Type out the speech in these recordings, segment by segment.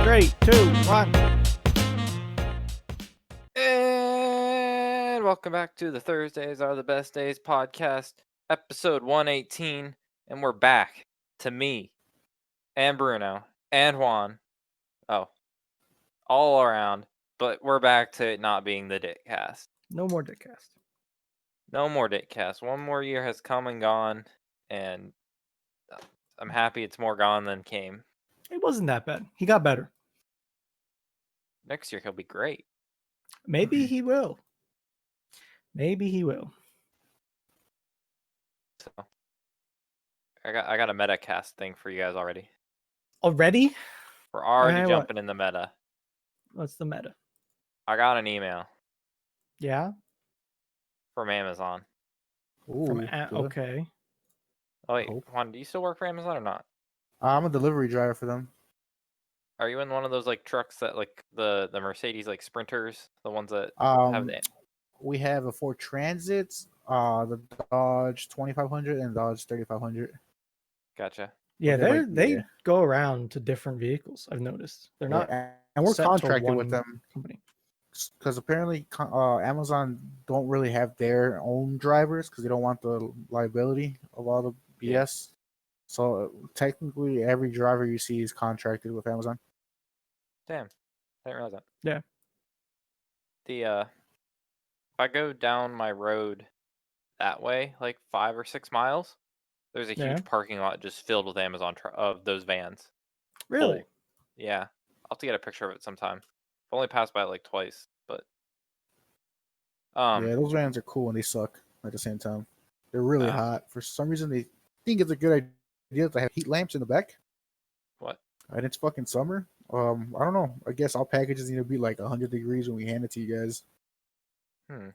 3, 2, 1. And welcome back to the Thursdays Are the Best Days podcast, episode 118. And we're back to me and Bruno and Juan. Oh, all around. But we're back to it not being the Dickcast. No more Dickcast. No more Dickcast. One more year has come and gone, and I'm happy it's more gone than came. It wasn't that bad. He got better. Next year he'll be great. Maybe he will. Maybe he will. So I got a metacast thing for you guys already. Already? We're already Okay, jumping in the meta. What's the meta? I got an email Yeah? from Amazon. From good. okay. Oh wait, Hope. Juan, do you still work for Amazon or not? I'm a delivery driver for them. Are you in one of those like trucks that like the Mercedes like Sprinters, the ones that have the We have a Ford Transit, the Dodge 2500 and Dodge 3500. Gotcha. Yeah, Okay, they go around to different vehicles, I've noticed. They're not and we're set to contracted with one them company. because apparently Amazon don't really have their own drivers because they don't want the liability of all the BS. So technically, every driver you see is contracted with Amazon. Damn. I didn't realize that. Yeah. The if I go down my road that way, like 5 or 6 miles, there's a Yeah. huge parking lot just filled with Amazon of those vans. Really? Full. Yeah. I'll have to get a picture of it sometime. I've only passed by it like twice, but Yeah, those vans are cool and they suck at the same time. They're really hot. For some reason, they think it's a good idea to have heat lamps in the back. What? And it's fucking summer. I don't know. I guess all packages need to be like 100 degrees when we hand it to you guys. You have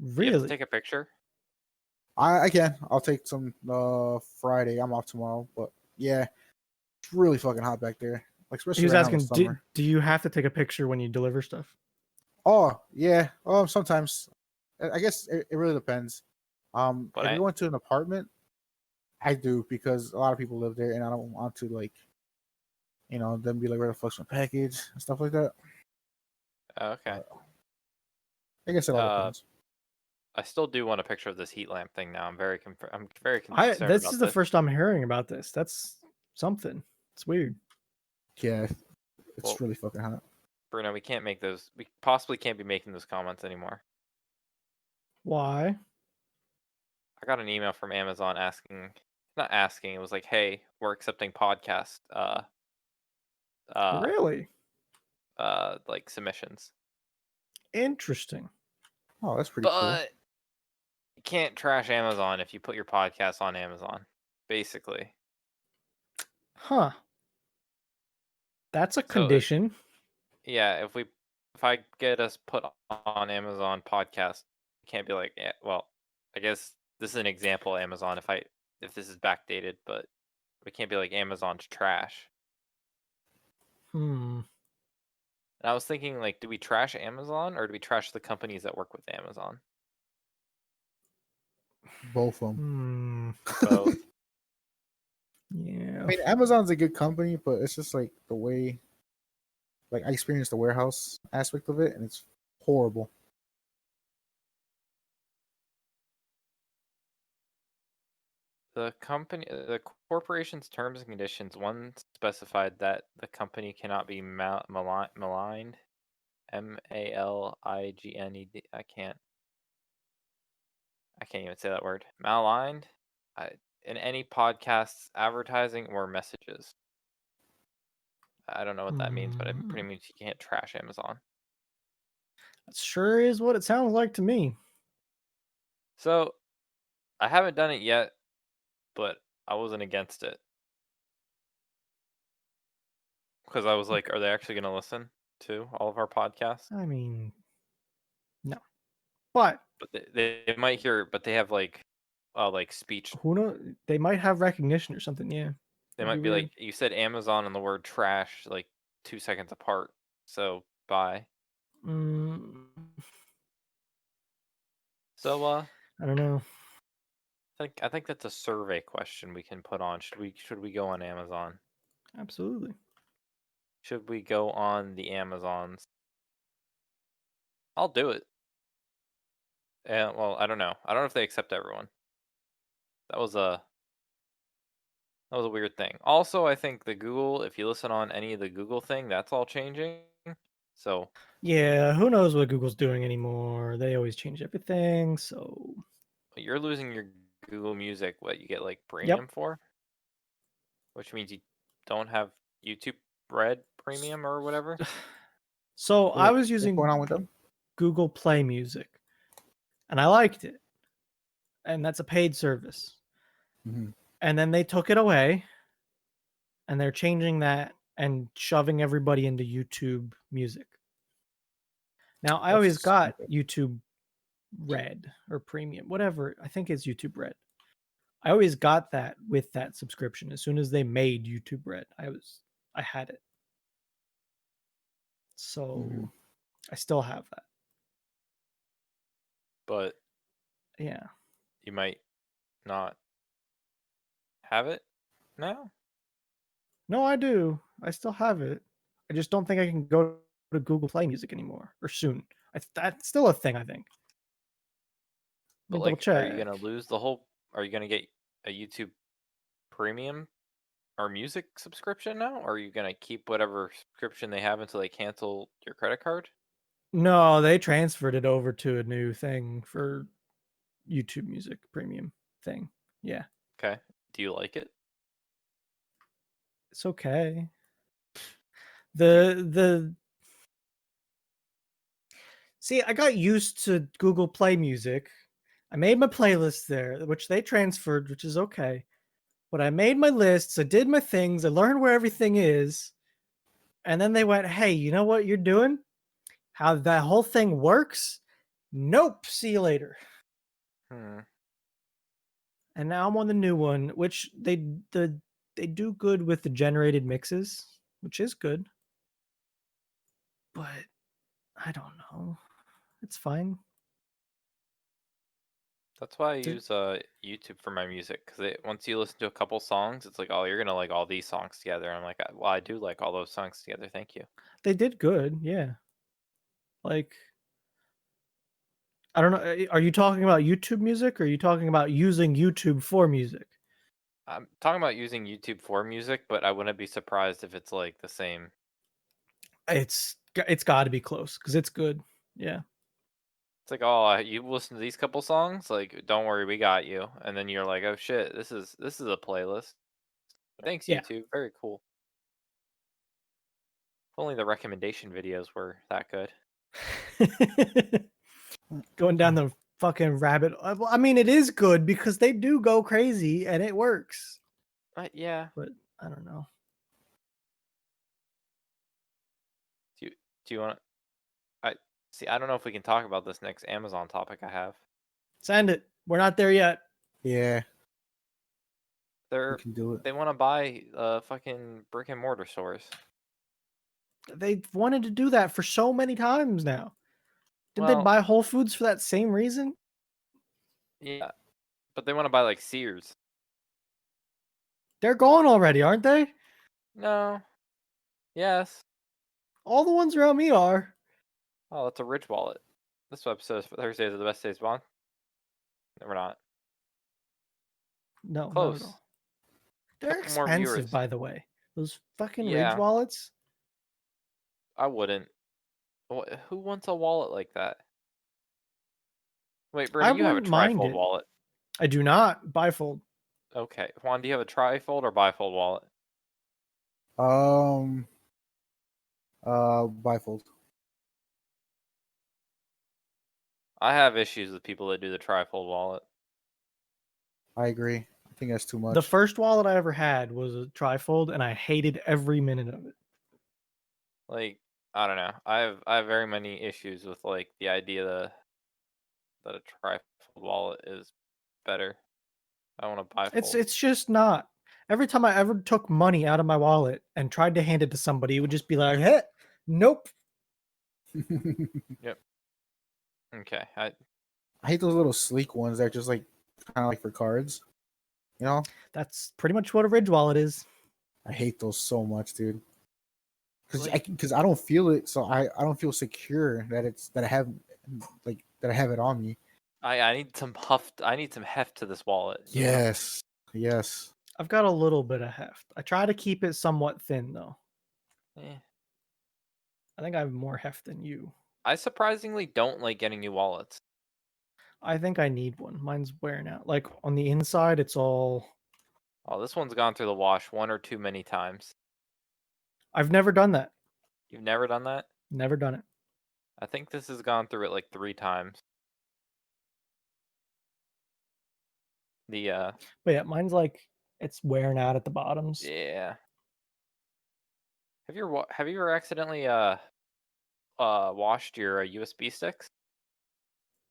Really? to take a picture? I can. I'll take some Friday. I'm off tomorrow. But yeah, it's really fucking hot back there. Like, especially He was right now in asking, summer. do you have to take a picture when you deliver stuff? Oh, yeah. Sometimes. I guess it really depends. But if you went to an apartment, I do because a lot of people live there and I don't want to like, them be like, where the fuck's my package and stuff like that. Okay. I guess it all depends. I still do want a picture of this heat lamp thing now. I'm very concerned This about is the first I'm hearing about this. That's something. It's weird. Yeah, it's really fucking hot. Bruno, we can't make those. We possibly can't be making those comments anymore. Why? I got an email from Amazon not asking. It was like, "Hey, we're accepting podcast Really? like submissions." Interesting. Oh, that's pretty cool. But you can't trash Amazon if you put your podcast on Amazon, basically. Huh. That's a So, condition. Yeah, if I get us put on Amazon podcast, you can't be like, yeah, well, I guess this is an example of Amazon if this is backdated, but we can't be like Amazon's trash. Hmm. And I was thinking, like, do we trash Amazon or do we trash the companies that work with Amazon? Both of them. Both. Yeah. I mean, Amazon's a good company, but it's just like the way, like, I experienced the warehouse aspect of it, and it's horrible. The corporation's terms and conditions, one specified that the company cannot be maligned. MALIGNED. I can't even say that word. Maligned in any podcasts, advertising, or messages. I don't know what that means, but it pretty much you can't trash Amazon. That sure is what it sounds like to me. So, I haven't done it yet, but I wasn't against it. Because I was like, are they actually going to listen to all of our podcasts? I mean, no. But they might hear, but they have like speech. Who knows? They might have recognition or something, yeah. They might be like, you said Amazon and the word trash like 2 seconds apart. So, bye. So, I don't know. I think that's a survey question we can put on. Should we go on Amazon? Absolutely. should we go on the Amazons? I'll do it. And well, I don't know. I don't know if they accept everyone. That was a weird thing. Also, I think the Google, if you listen on any of the Google thing, that's all changing. So Yeah, who knows what Google's doing anymore? They always change everything. So, you're losing your Google Music, what you get like yep. premium for, which means you don't have YouTube Red Premium or whatever. So I Wait, was what's using going on with them? Google Play Music, and I liked it, and that's a paid service. Mhm. And then they took it away, and they're changing that and shoving everybody into YouTube Music. Now, I always That's got stupid. YouTube Red or Premium, whatever. I think it's YouTube Red. I always got that with that subscription. As soon as they made YouTube Red, I had it. So Mhm. I still have that. But Yeah. you might not have it now. No, I do. I still have it. I just don't think I can go to Google Play Music anymore or soon. That's still a thing, I think. Let But me double like, are you check. gonna lose the whole? Are you gonna get a YouTube Premium or music subscription now? Or are you gonna keep whatever subscription they have until they cancel your credit card? No, they transferred it over to a new thing for YouTube Music Premium thing. Yeah, Okay. Do you like it? it's okay. Do you, The See, I got used to Google Play Music. I made my playlist there, which they transferred, which is okay. But I made my lists, I did my things, I learned where everything is, and then they went, "Hey, you know what you're doing? How that whole thing works? Nope. See you later." hmm. And now I'm on the new one, which they do good with the generated mixes, which is good. But I don't know. It's fine. That's why I They, use YouTube for my music, because once you listen to a couple songs, it's like, oh, you're gonna like all these songs together. I'm like, well, I do like all those songs together. Thank you. they did good, yeah. Like I don't know. Are you talking about YouTube music or are you talking about using YouTube for music? I'm talking about using YouTube for music, but I wouldn't be surprised if it's like the same. It's got to be close because it's good. Yeah. It's like, oh, you listen to these couple songs, like, don't worry, we got you. And then you're like, oh shit, this is a playlist. Thanks, Yeah. YouTube. Very cool. If only the recommendation videos were that good. Going down the fucking rabbit. Well, I mean, it is good because they do go crazy and it works. Yeah. But I don't know. Do you want? I see. I don't know if we can talk about this next Amazon topic I have. Send it. We're not there yet. Yeah, we They're can do it. they want to buy fucking brick and mortar stores. They've wanted to do that for so many times now. Didn't they Well, buy Whole Foods for that same reason? yeah, but they want to buy like Sears. They're gone already, aren't they? No. Yes. All the ones around me are. Oh, that's a rich wallet. This episode is for Thursdays are the best days, Bond. No, we're not. No, not at Close. all. They're Couple more expensive, viewers. by the way. Those fucking Ridge Yeah, wallets. I wouldn't. Who wants a wallet like that? Wait, I Brandon, you have a wouldn't mind trifold it. wallet. I do not bifold. Okay. Juan, do you have a trifold or bifold wallet? Um, bifold. I have issues with people that do the trifold wallet. I agree. I think that's too much. The first wallet I ever had was a trifold, and I hated every minute of it. Like, I don't know. I have very many issues with like the idea that a trifold wallet is better. I want to bifold. It's just not. Every time I ever took money out of my wallet and tried to hand it to somebody, it would just be like, "Hey, nope." Yep. Okay. I hate those little sleek ones that are just like kind of like for cards. You know, That's pretty much what a Ridge wallet is. I hate those so much, dude. because I don't feel it, so I don't feel secure that I have it on me. I need some heft to this wallet. you know? Yes, yes. I've got a little bit of heft. I try to keep it somewhat thin though. Eh. I think I have more heft than you. I surprisingly don't like getting new wallets. I think I need one. Mine's wearing out. Like on the inside, it's all. Oh, this one's gone through the wash one or too many times. I've never done that. You've never done that? Never done it. I think this has gone through it like 3 times. The But yeah, mine's like it's wearing out at the bottoms. yeah. Have you ever accidentally washed your USB sticks?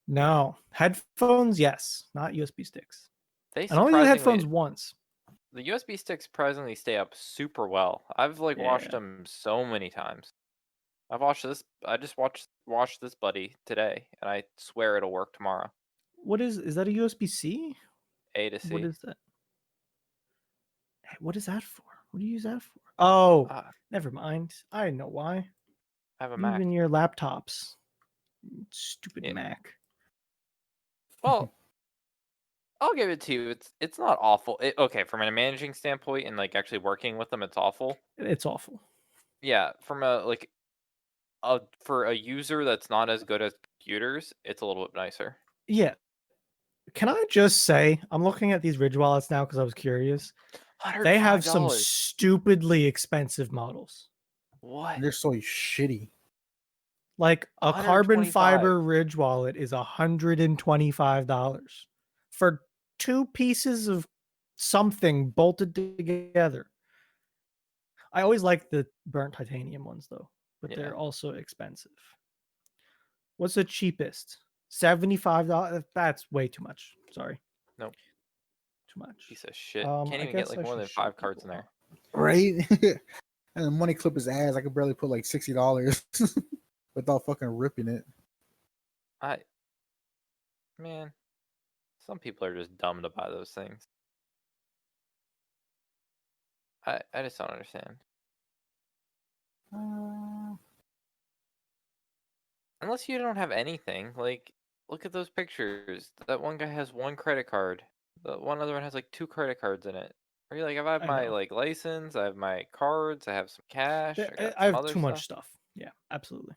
No. Headphones, yes. Not USB sticks. They I only did headphones surprisingly once. the USB sticks surprisingly stay up super well. I've like washed Yeah. them so many times. I've watched this. I just washed this buddy today, and I swear it'll work tomorrow. What is that a USB-C? A to What C. is that? Hey, what is that for? What do you use that for? Oh, I never mind. I know why. have a You Mac. and your laptops. Stupid Yeah. Mac. Well, I'll give it to you. It's not awful. Okay, from a managing standpoint and like actually working with them, it's awful. It's awful. Yeah, from for a user that's not as good at computers, it's a little bit nicer. Yeah. Can I just say, I'm looking at these Ridge wallets now because I was curious. They have some $105. stupidly expensive models. What? They're so shitty. Like a carbon 125. fiber Ridge wallet is $125 for 2 pieces of something bolted together. I always like the burnt titanium ones though, but Yeah. they're also expensive. What's the cheapest? $75? That's way too much. Sorry. Nope. Too much. Piece of shit. I Can't even get guess like I more should than show 5 cards in people. there. Right? And the money clip his ass. I could barely put like $60 without fucking ripping it. Man, some people are just dumb to buy those things. I just don't understand. Unless you don't have anything, like look at those pictures. That one guy has 1 credit card. The one other one has like 2 credit cards in it. Are you like, if I have I my know. like license, I have my cards, I have some cash, I got I some have other too much stuff. stuff. Yeah, absolutely.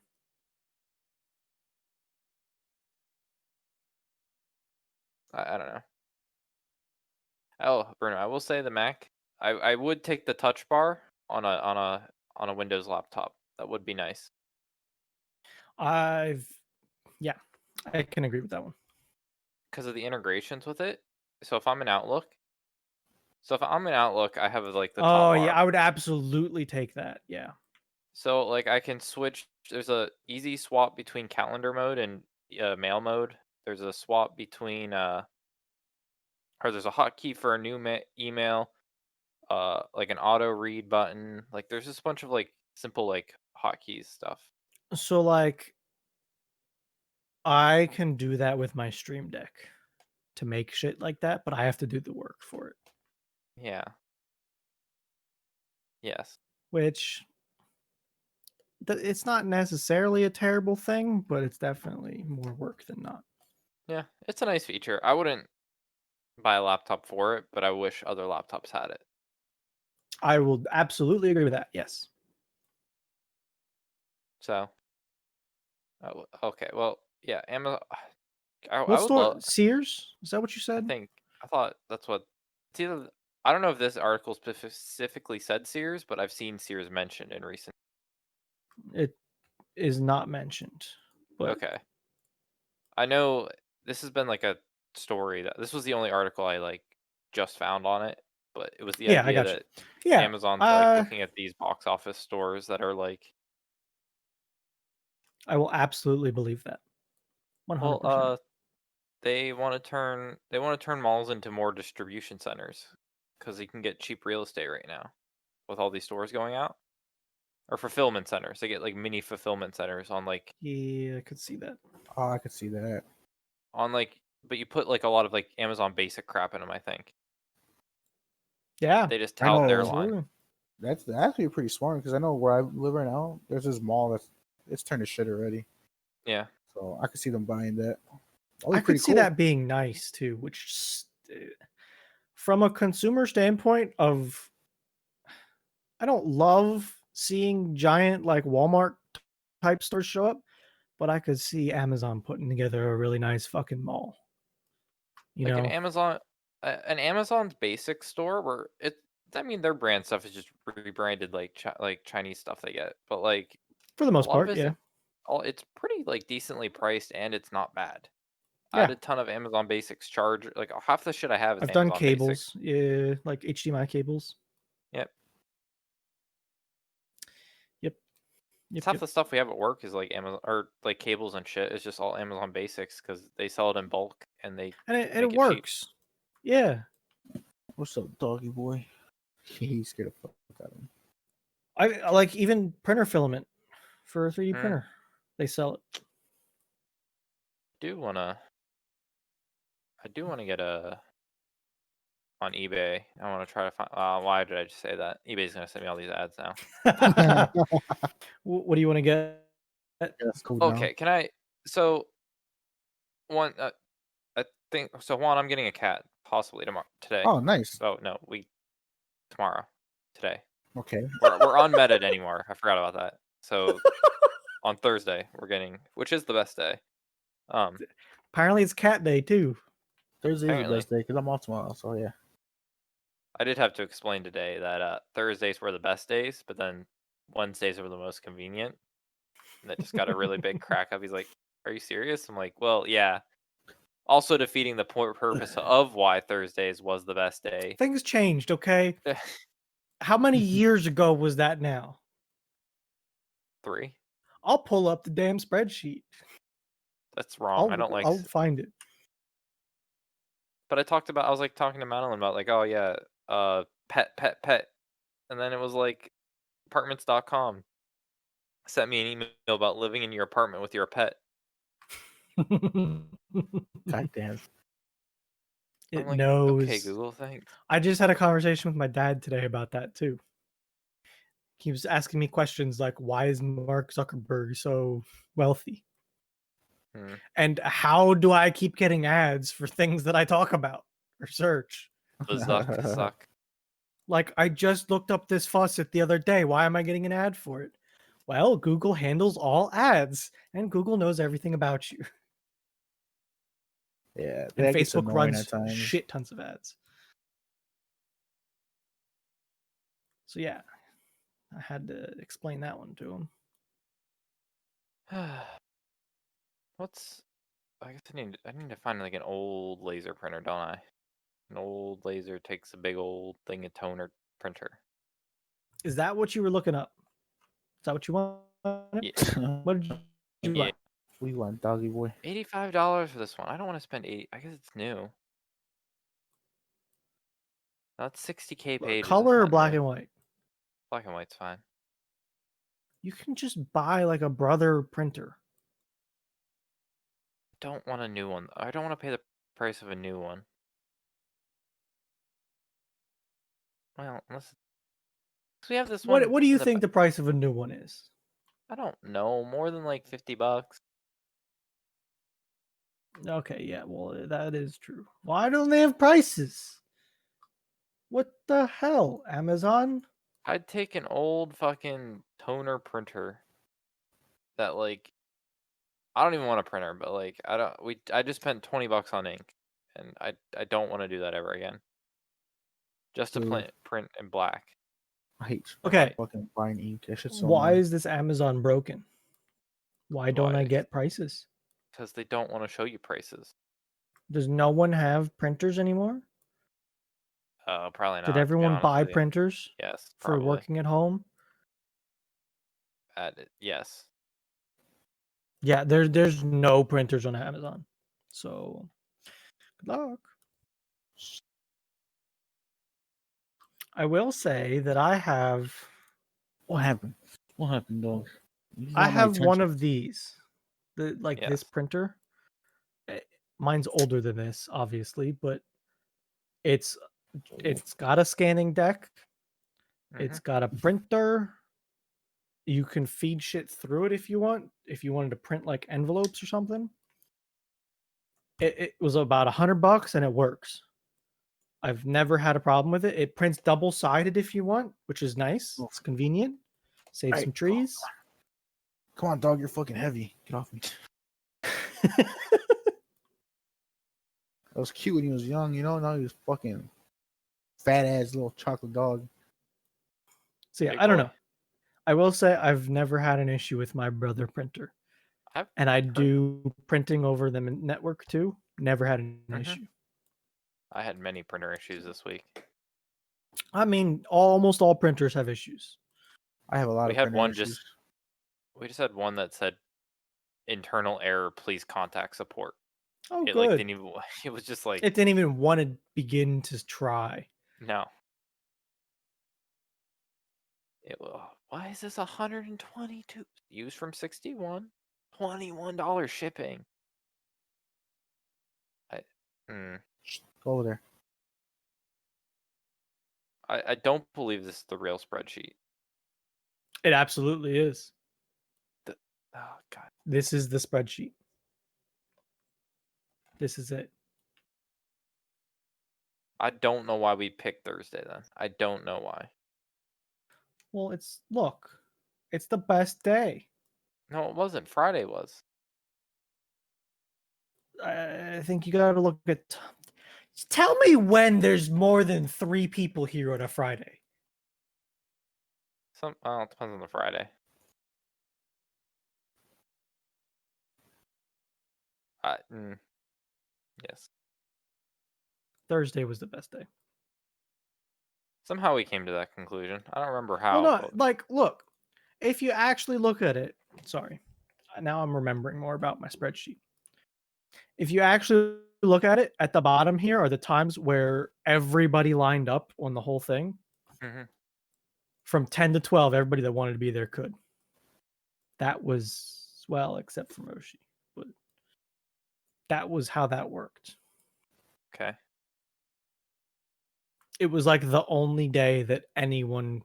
I don't know. Oh, Bruno, I will say the Mac. I would take the touch bar on a Windows laptop. That would be nice. Yeah, I can agree with that one. Because of the integrations with it. So if I'm in Outlook, I have like the top Oh bar. yeah, I would absolutely take that. Yeah. So like I can switch. There's a easy swap between calendar mode and mail mode. There's a swap between or there's a hotkey for a new email, like an auto read button. Like there's just a bunch of like simple like hotkeys stuff. So like I can do that with my Stream Deck to make shit like that, but I have to do the work for it. Yeah. Yes. Which it's not necessarily a terrible thing, but it's definitely more work than not. Yeah, it's a nice feature. I wouldn't buy a laptop for it, but I wish other laptops had it. I will absolutely agree with that. Yes. So, okay, well, yeah, Amazon. I What would store? love. Sears? Is that what you I said? think I thought that's what. It's either. I don't know if this article specifically said Sears, but I've seen Sears mentioned in recent. It is not mentioned. But Okay. I know this has been like a story that this was the only article I like just found on it, but it was the yeah, I idea got you. that Yeah. Amazon's like looking at these box office stores that are like, I will absolutely believe that. 100%. well, they want to turn malls into more distribution centers because you can get cheap real estate right now with all these stores going out, or fulfillment centers. They get like mini fulfillment centers on like Yeah, I could see that. Oh, I could see that. but you put like a lot of like Amazon basic crap in them. I think Yeah. they just I tout their know. line. Absolutely. That's actually pretty smart because I know where I live right now. There's this mall it's turned to shit already. Yeah. So I could see them buying that. That I was could pretty see cool. that being nice too, which from a consumer standpoint of I don't love seeing giant like Walmart type stores show up, but I could see Amazon putting together a really nice fucking mall. You Like know, an Amazon's basic store where I mean, their brand stuff is just rebranded like Chinese stuff they get, but like for the a most lot of part, it's yeah. it's pretty like decently priced and it's not bad. I had Yeah. a ton of Amazon Basics charge. Like half the shit I have is I've done Amazon Basics. cables, yeah, like HDMI cables. Yep. Yep. It's Yep. half Yep. the stuff we have at work is like Amazon or like cables and shit. It's just all Amazon Basics because they sell it in bulk and they And it make it cheap. works. Yeah. What's up, doggy boy? He's scared of fuck out of him. I like even printer filament for a 3D printer. They sell it. I do wanna get a on eBay. I wanna try to find. Why did I just say that? eBay's gonna send me all these ads now. What do you want to get? That's cool now. Okay, can I? So one, I think so. Juan, I'm getting a cat possibly today. Oh, nice. Oh no, tomorrow, today. Okay. We're unmeted anymore. I forgot about that. So on Thursday we're getting, which is the best day. Apparently it's cat day too. Thursday's the Apparently. best day because I'm off tomorrow. So yeah. I did have to explain today that Thursdays were the best days, but then Wednesdays were the most convenient. And that just got a really big crack up. He's like, "Are you serious?" I'm like, "Well, yeah." Also defeating the purpose of why Thursdays was the best day. Things changed, okay? How many years ago was that now? 3. I'll pull up the damn spreadsheet. That's wrong. I don't like. I'll find it. But I was like talking to Madeline about like, oh yeah, pet, and then it was like apartments.com sent me an email about living in your apartment with your pet. God damn. It I'm like, knows. okay, Google, thanks. I just had a conversation with my dad today about that too. He was asking me questions like, why is Mark Zuckerberg so wealthy? And how do I keep getting ads for things that I talk about or search? The suck. Like, I just looked up this faucet the other day. Why am I getting an ad for it? Well, Google handles all ads, and Google knows everything about you. Yeah, And that gets Facebook annoying runs at times. shit tons of ads. So yeah, I had to explain that one to him. I guess I need to find like an old laser printer, don't I? An old laser takes a big old thing of toner printer. Is that what you were looking up? Is that what you want? Yeah. What did you Yeah. want? We want doggy boy. $85 for this one. I don't want to spend 80. I guess it's new. That's 60K pages. Color or black and white? Black and white's fine. You can just buy like a Brother printer. Don't want a new one. I don't want to pay the price of a new one. Well, unless we have this one. What do you think the price of a new one is? I don't know. More than like $50. Okay, yeah, well, that is true. Why don't they have prices? What the hell, Amazon? I'd take an old fucking toner printer that like I don't even want a printer, but like I just spent $20 on ink and I don't want to do that ever again. Just to print in black. I hate Okay. fucking buying ink. That shit's so Why annoying. is this Amazon broken? Why don't I get prices? Because they don't want to show you prices. Does no one have printers anymore? Probably not. Did everyone buy printers? Yes. For working at home? Yes. Yeah, there's no printers on Amazon. So good luck. I will say that I have. What happened? What happened, dog? I have one of these. This printer. Mine's older than this, obviously, but it's got a scanning deck. It's got a printer. You can feed shit through it if you want. If you wanted to print like envelopes or something. It was about $100 and it works. I've never had a problem with it. It prints double-sided if you want, which is nice. It's convenient. Save Hey, some trees. Come on, dog. You're fucking heavy. Get off me. I was cute when he was young, you know. Now he's fucking fat ass little chocolate dog. So yeah, Big I don't boy. know. I will say I've never had an issue with my brother printer, and I do printing over the network too. Never had an issue. I had many printer issues this week. I mean, almost all printers have issues. I have a lot We of had printer one issues. we just had one that said internal error, please contact support. Oh, It good. like didn't even it was just like It didn't even want to begin to try. no. It why is this 122 used from 61? $21 shipping. Go over there. I don't believe this is the real spreadsheet. It absolutely is. Oh god. This is the spreadsheet. This is it. I don't know why we picked Thursday then. I don't know why. Well, it's the best day. No, it wasn't. Friday was. I think you got to look at. Tell me when there's more than 3 people here on a Friday. It depends on the Friday. Yes. Thursday was the best day. Somehow we came to that conclusion. I don't remember how. Well, no, but like, look, if you actually look at it, sorry, now I'm remembering more about my spreadsheet. If you actually look at it, at the bottom here are the times where everybody lined up on the whole thing. Mhm. From 10 to 12, everybody that wanted to be there could. That was, well, except for Moshi. But that was how that worked. Okay. It was like the only day that everyone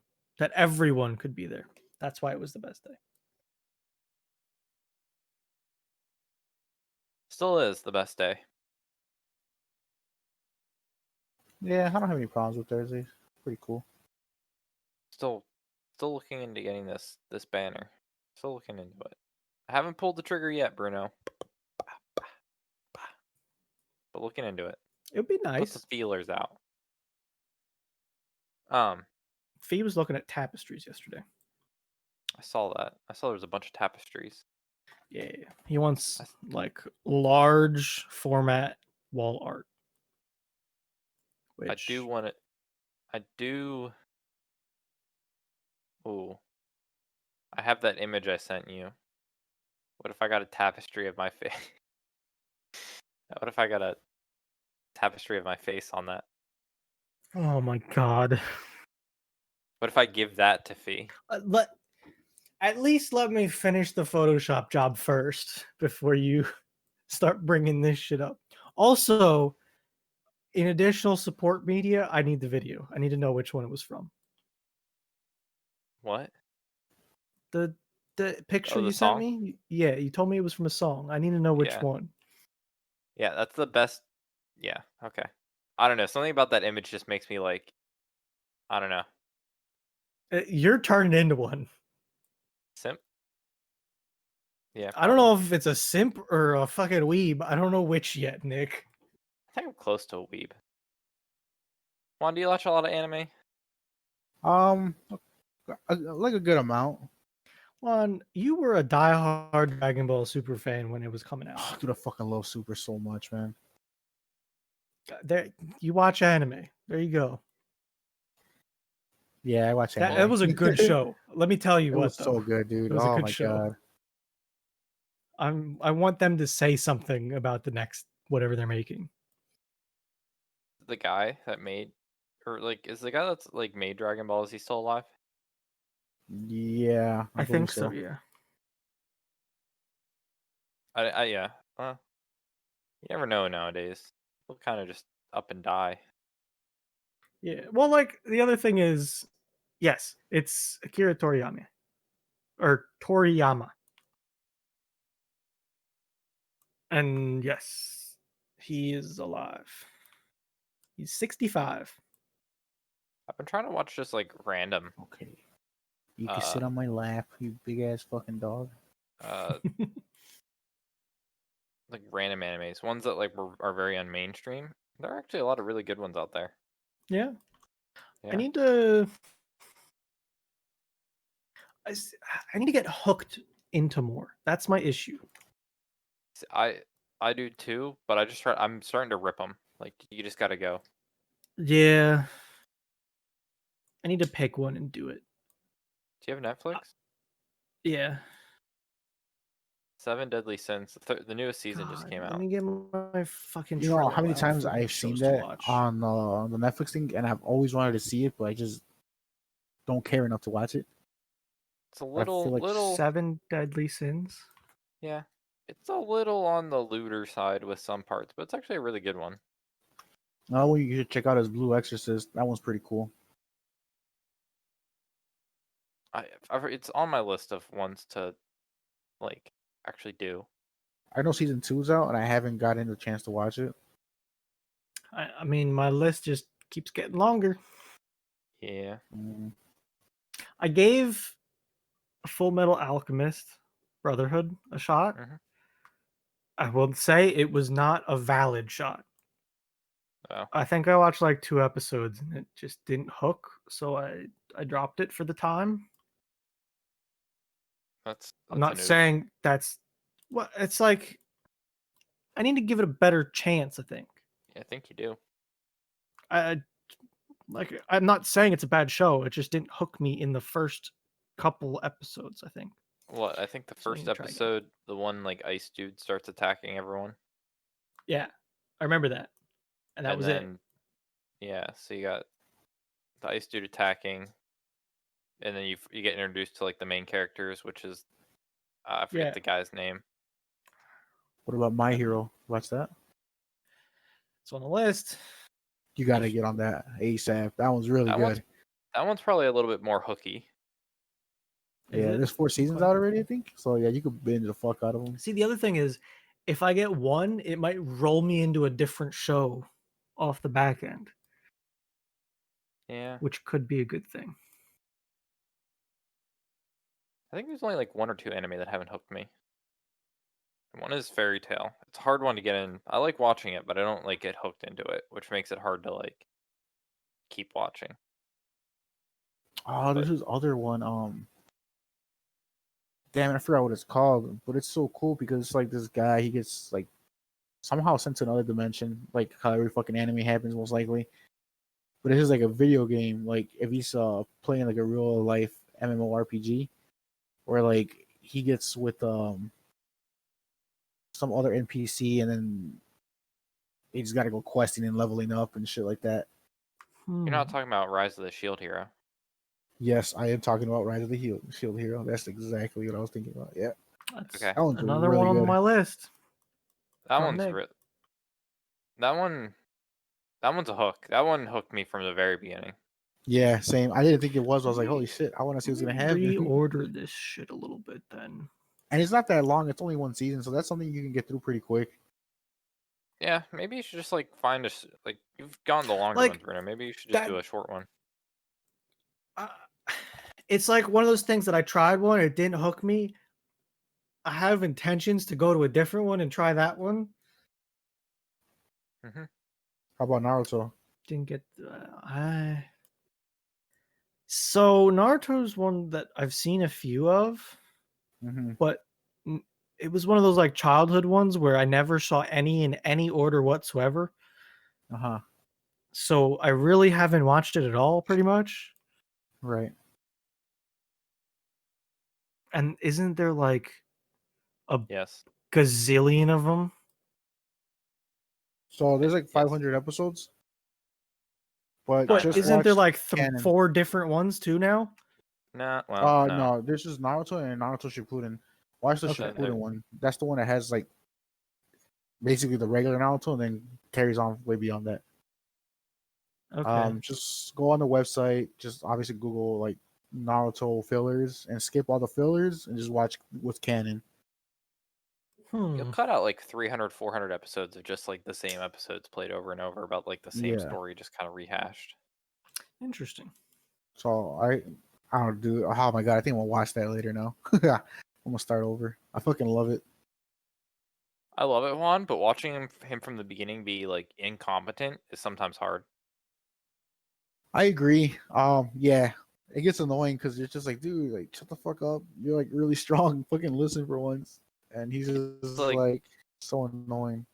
could be there. That's why it was the best day. Still is the best day. Yeah, I don't have any problems with Thursdays. Pretty cool. Still looking into getting this banner. Still looking into it. I haven't pulled the trigger yet, Bruno. But looking into it. It would be Put the nice. feelers out. Fee was looking at tapestries yesterday. I saw that. I saw there was a bunch of tapestries. Yeah, he wants like large format wall art. I do want it. I do. Ooh. I have that image I sent you. What if I got a tapestry of my face? What if I got a tapestry of my face on that? Oh my god. What if I give that to Fee? At least let me finish the Photoshop job first before you start bringing this shit up. Also, in additional support media, I need the video. I need to know which one it was from. What? The picture the you sent song? me? Yeah, you told me it was from a song. I need to know which one. Yeah, that's the best. Yeah, okay. I don't know. Something about that image just makes me like, I don't know. You're turning into one. Simp? Yeah. I don't know if it's a simp or a fucking weeb. I don't know which yet, Nick. I think I'm close to a weeb. Juan, do you watch a lot of anime? Like a good amount. Juan, you were a diehard Dragon Ball Super fan when it was coming out. Dude, I fucking love Super so much, man. There, you watch anime. There you go. Yeah, I watch anime. That was a good show. Let me tell you It what, was though. so good, dude. It was a Oh good my show. god. I want them to say something about the next whatever they're making. The guy that made, or like, is the guy that's like made Dragon Ball, is he still alive? Yeah, I believe think so. Yeah. Yeah. You never know nowadays. People kind of just up and die. Yeah. Well, like the other thing is, Yes, it's Akira Toriyama. Or Toriyama. And yes, he is alive. He's 65. I've been trying to watch just like random, Okay. You can uh, sit on my lap, you big ass fucking dog. uh, like random animes, ones that like are very unmainstream. There are actually a lot of really good ones out there. Yeah. Yeah. I need to. I need to get hooked into more. That's my issue. I do too, but I'm starting to rip them. Like you just got to go. Yeah. I need to pick one and do it. Do you have Netflix? Yeah. Seven Deadly Sins. The newest season just God, came let out. me get my fucking You know how many Trello out times for I've seen shows to that watch. on the Netflix thing, and I've always wanted to see it, but I just don't care enough to watch it. It's a I feel like little, 7 Deadly Sins. yeah. It's a little on the looter side with some parts, but it's actually a really good one. another one you should check out is Blue Exorcist. That one's pretty cool. It's on my list of ones to like actually do. I know season 2's out, and I haven't gotten the chance to watch it. I mean, my list just keeps getting longer. Yeah. Mm, I gave Full Metal Alchemist Brotherhood a shot. hmm I will say it was not a valid shot. Oh, I think I watched like 2 episodes and it just didn't hook, so I dropped it for the time. I'm that's a not noob. saying that's what it's like. I need to give it a better chance, I think. Yeah, I think you do. I like I'm not saying it's a bad show. It just didn't hook me in the first couple episodes, I think. What I think the So I need first to try again. episode, the one like ice dude starts attacking everyone, Yeah. I remember that. And that and was it. then yeah, so you got the ice dude attacking, and then you get introduced to like the main characters, which is I forget Yeah. the guy's name. what about My Hero? Watch that. It's on the list. You got to get on that ASAP. That one's really That one's good. that one's probably a little bit more hooky. Is Yeah, it? there's 4 seasons Okay. out already, I think. So yeah, you could binge the fuck out of them. See, the other thing is, if I get one, it might roll me into a different show off the back end, Yeah, which could be a good thing. I think there's only like one or two anime that haven't hooked me. One is Fairy Tail. It's a hard one to get in. I like watching it, but I don't like get hooked into it, which makes it hard to like keep watching. Oh, there's But this other one. Damn it, I forgot what it's called, but it's so cool because it's like this guy. He gets like somehow sent to another dimension, like how every fucking anime happens, most likely. But it's just like a video game. Like if he's playing like a real life MMORPG, where like he gets with some other NPC, and then he just got to go questing and leveling up and shit like that. you're not talking about Rise of the Shield Hero. Yes, I am talking about Rise of the Shield Hero. That's exactly what I was thinking about. Yeah, That's Okay, that one's another really one on good. my list. that From one's Nick. that one. That one's a hook. That one hooked me from the very beginning. Yeah, same. I didn't think it was. I was like, holy shit, I want to see what's Let gonna me happen. reorder this shit a little bit then. And it's not that long. It's only 1 season, so that's something you can get through pretty quick. Yeah, maybe you should just like find like you've gone the longer Like ones, Bruno. Maybe you should just that do a short one. uh, it's like one of those things that I tried one, it didn't hook me. I have intentions to go to a different one and try that one. hmm How about Naruto? Didn't get I so Naruto's one that I've seen a few of, Mm-hmm. but it was one of those like childhood ones where I never saw any in any order whatsoever. Uh huh. So I really haven't watched it at all, pretty much. Right. And isn't there like a Yes. gazillion of them? So there's like Yes. 500 episodes, but But just 900. isn't there watch like canon. 4 different ones too now? Nah. Well, no. No, this is Naruto and Naruto Shippuden. Watch the Okay. Shippuden one. That's the one that has like basically the regular Naruto and then carries on way beyond that. Okay. Just go on the website. Just obviously Google like Naruto fillers and skip all the fillers and just watch what's canon. You'll Hmm. cut out like 300, 400 episodes of just like the same episodes played over and over about like the same Yeah. story, just kind of rehashed. Interesting. So I don't do. Oh my god, I think I'm gonna watch that later now. I'm gonna start over. I fucking love it. I love it, Juan, but watching him from the beginning be like incompetent is sometimes hard. I agree. Yeah, it gets annoying because it's just like, dude, like shut the fuck up. You're like really strong. Fucking listen for once. And he's It's just like like so annoying.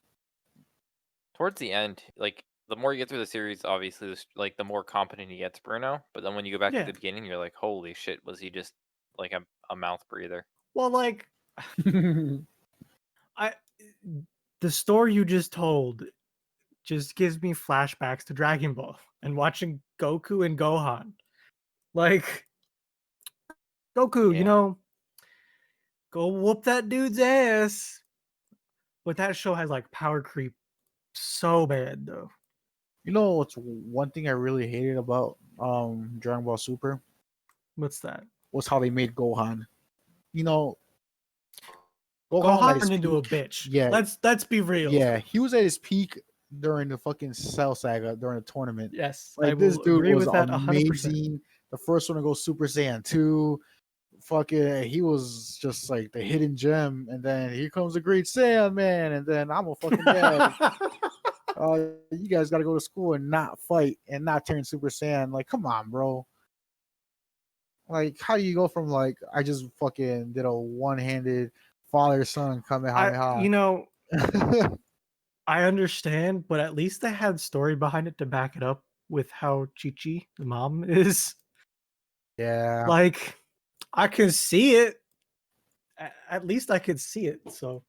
towards the end, like the more you get through the series, obviously, like the more competent he gets, Bruno. But then when you go back to Yeah. the beginning, you're like, holy shit, was he just like a mouth breather? Well, like I, the story you just told just gives me flashbacks to Dragon Ball and watching Goku and Gohan. Like Goku, Yeah, go whoop that dude's ass. But that show has like power creep so bad though. You know what's one thing I really hated about Dragon Ball Super What's that? was how they made Gohan. You know, Gohan at Gohan his turned into a peak. bitch. Yeah, Let's be real. yeah, he was at his peak during the fucking Cell Saga during the tournament. Yes, I Like this will dude agree was with that 100%. amazing. The first one to go Super Saiyan 2. Fucking he was just like the hidden gem, and then here comes the great Saiyan man, and then I'm a fucking dad. You guys gotta go to school and not fight and not turn Super Saiyan. Like, come on, bro. Like, how do you go from like I just fucking did a one-handed father son I kamehameha? I understand, but at least they had story behind it to back it up with how Chi-Chi, the mom, is. Yeah, Like, I can see it. At least I could see it. So,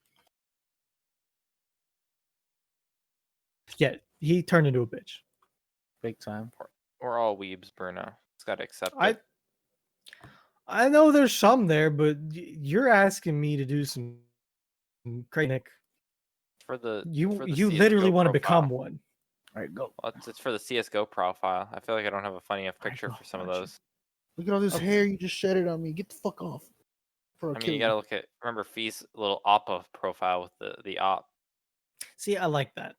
yeah, he turned into a bitch. big time. we're all weebs, Bruno. It's got to accept I it. I know there's some there, but you're asking me to do some crazy. Nick. For the You literally CS:GO want to become profile. one. All right, go. Well, it's for the CS:GO profile. I feel like I don't have a funny enough All right, picture go. for some of Gotcha. those. Look at all this Okay. hair you just shedded on me. Get the fuck off. For a I mean, you kill. gotta look at remember Fee's little Oppa profile with the op See, I like that.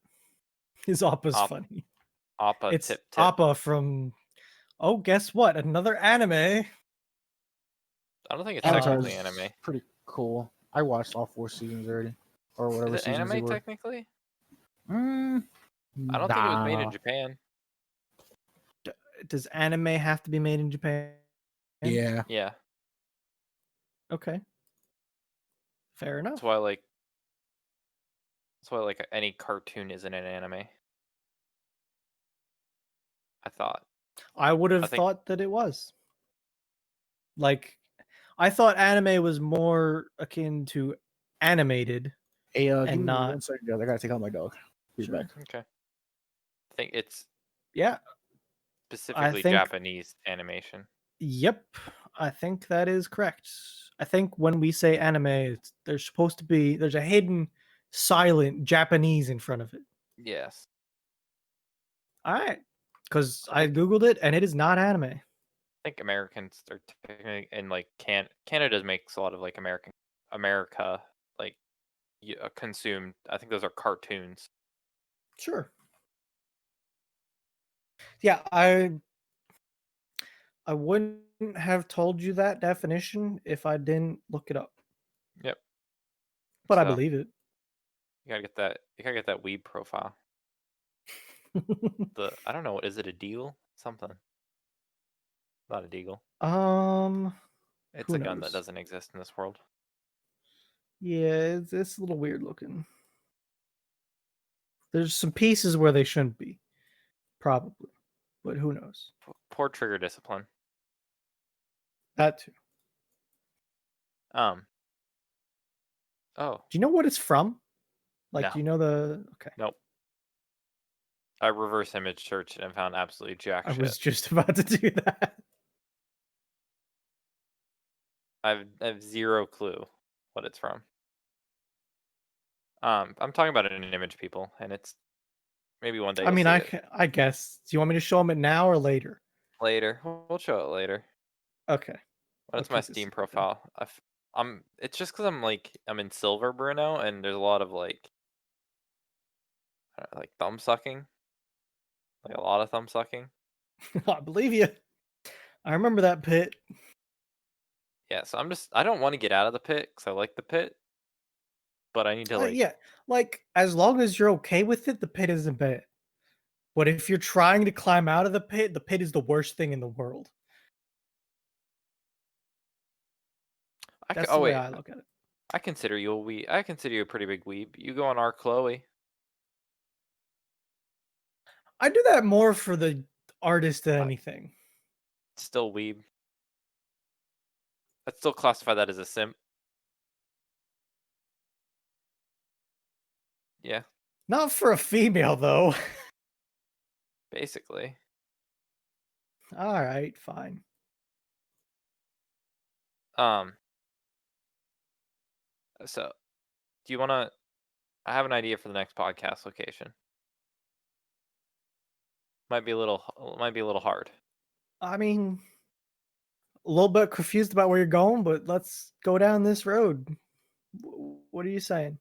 His Appa's op funny. Oppa It's tip. Appa from. Oh, guess what? Another anime. I don't think it's Avatar technically is anime. pretty cool. I watched all 4 seasons already, or Is whatever it seasons they anime were. technically? Mm, I don't think it was made in nah. Japan. Does anime have to be made in Japan? Yeah. Yeah, Okay. Fair enough. that's why like any cartoon isn't an anime. I thought. I would I have think thought that it was. Like, I thought anime was more akin to animated Hey, give and me not. 1 second, guys. I gotta take out my dog. Be Sure. back. okay. I think it's Yeah, I specifically think. Japanese animation. Yep, I think that is correct. I think when we say anime, there's supposed to be there's a hidden, silent Japanese in front of it. Yes. All right, because I I think googled it and it is not anime. I think Americans are technically and like Canada makes a lot of like America like consumed. I think those are cartoons. Sure. Yeah, I wouldn't have told you that definition if I didn't look it up, Yep. but I So believe it. you gotta get that. You gotta get that weeb profile. I don't know. What is it? A deagle? Something. Not a deagle. um, It's who a gun that knows? doesn't exist in this world. Yeah, it's a little weird looking. There's some pieces where they shouldn't be, probably, but who knows? Poor trigger discipline. That too. Um. Oh Do you know what it's from? Like, no. do you know the? Okay, Nope. I reverse image searched and found absolutely jack I shit. was just about to do that. I have zero clue what it's from. I'm talking about an image, people, and it's Maybe one day. I You'll mean, see it. I guess. Do you want me to show them it now or later? Later. We'll show it later. Okay. But I'll it's my keep this Steam secret then. profile. It's just because I'm in silver, Bruno, and there's a lot of like thumb sucking, like a lot of thumb sucking. I believe you. I remember that pit. Yeah, so I don't want to get out of the pit because I like the pit, but I need to Yeah, like as long as you're okay with it, the pit isn't bad. But if you're trying to climb out of the pit is the worst thing in the world. That's oh the way wait, I look at it. I consider you a I consider you a pretty big weeb. You go on our Chloe. I do that more for the artist than I- anything. Still weeb. I'd still classify that as a simp. Yeah, Not for a female though. basically. All right, fine. So do you want to? I have an idea for the next podcast location. Might be a little hard. I mean, a little bit confused about where you're going, but let's go down this road. What are you saying?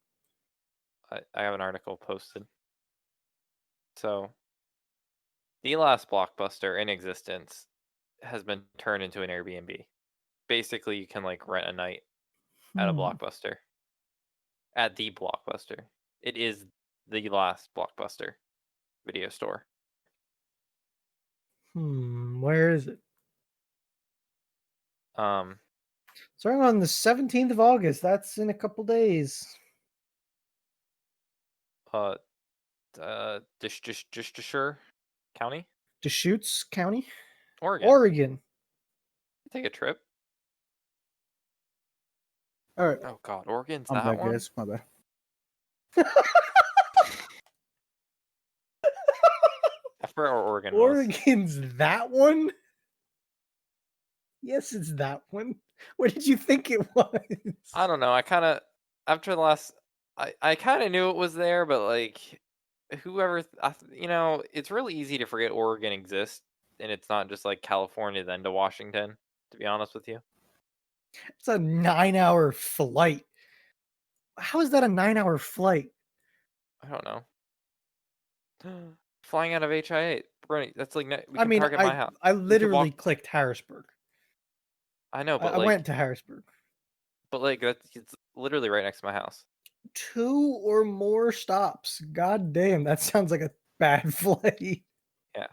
I have an article posted. So the last Blockbuster in existence has been turned into an Airbnb. Basically, you can like rent a night at a Blockbuster. At the Blockbuster. It is the last Blockbuster video store. Where is it? Starting on the 17th of August. That's in a couple days. Deschutes County, Deschutes County, Oregon. Oregon. Take a trip. All right. Oh God, Oregon's I'm that back, one. guys. My bad. I forgot where Oregon was. Oregon's that one? Yes, it's that one. What did you think it was? I don't know. I kind of after the last, I kind of knew it was there, but like whoever, it's really easy to forget Oregon exists, and it's not just like California then to Washington. To be honest with you, It's a 9-hour flight. How is that a 9-hour flight? I don't know. Flying out of HI8, Bernie, that's like we I can mean, park at my house. I We could literally walk. clicked Harrisburg. I know, but I went to Harrisburg. it's literally right next to my house. 2 or more stops. God damn, that sounds like a bad flight. Yeah.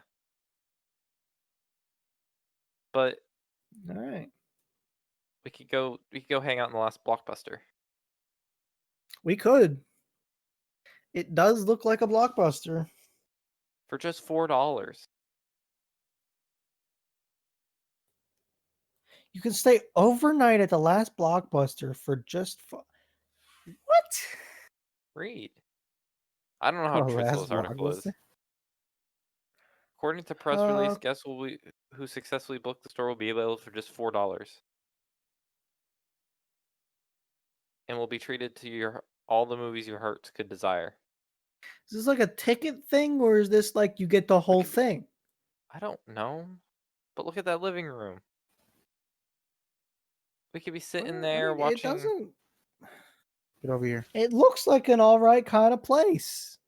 But All right. we could go hang out in the last Blockbuster. We could. It does look like a Blockbuster. For just $4. You can stay overnight at the last Blockbuster for just what? Read. I don't know how Oh, truthful last this article is. Blockbuster? According to press release, guests who successfully booked the store will be available for just $4. And will be treated to all the movies your hearts could desire. Is this like a ticket thing, or is this like you get the whole thing? I don't know. But look at that living room. We could be sitting there watching. It doesn't. Get over here. It looks like an all right kind of place.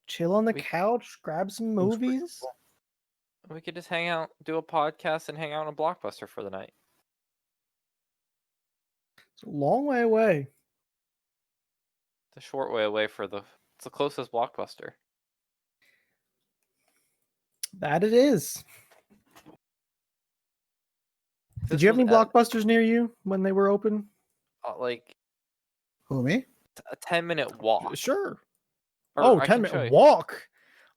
Chill on the couch, grab some Looks pretty movies. cool. We could just hang out, do a podcast, and hang out in a Blockbuster for the night. It's a long way away. It's a short way away it's the closest Blockbuster. That it is. Did This you have was any Blockbusters near you when they were open? like Who, me? a 10-minute walk. Sure. Or Oh, I can show 10-minute you. walk.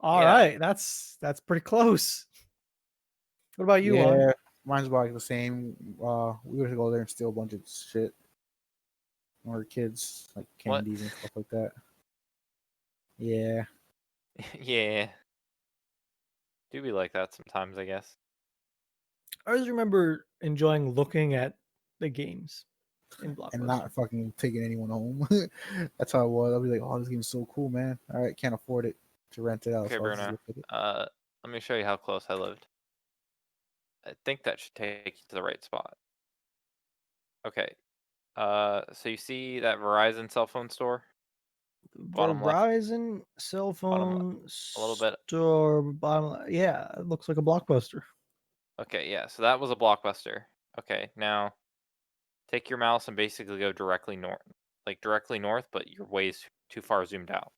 All Yeah. right, that's pretty close. What about you, Juan? Yeah, mine's about like the same. We would go there and steal a bunch of shit when we were kids, like What? candies and stuff like that. Yeah. Yeah. Do be like that sometimes, I guess. I just remember enjoying looking at the games in Blockbuster. And not fucking taking anyone home. That's how it was. I'll be like, oh, this game's so cool, man. All right, can't afford it. to rent it out. Okay, So I'll just Bruno. look at it. Let me show you how close I lived. I think that should take you to the right spot. Okay. So you see that Verizon cell phone store? Bottom left. Verizon cell Bottom phone a little bit. store bottom. Yeah, it looks like a Blockbuster. Okay, yeah. So that was a Blockbuster. Okay, now take your mouse and basically go directly north, like directly north, but your way's too far zoomed out.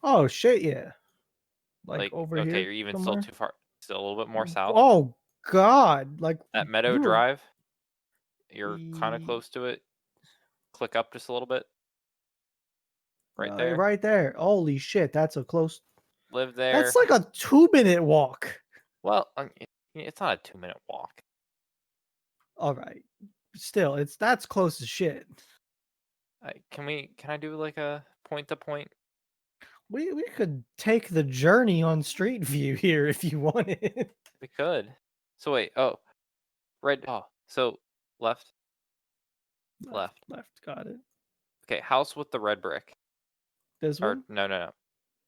Oh shit, yeah. Like Like, over okay, here you're even still somewhere. too far, still a little bit more south. Oh God! Like That Meadow we were Drive, you're kind of e- close to it. Click up just a little bit. Right there. right there. Holy shit, that's a close. Live there. That's like a 2-minute walk. Well, it's not a 2-minute walk. All right, still, that's close as shit. Can I do like a point to point? We could take the journey on Street View here if you wanted. We could. So wait. Oh, right. Oh, so left. Left. Got it. Okay, house with the red brick. This Or one. no.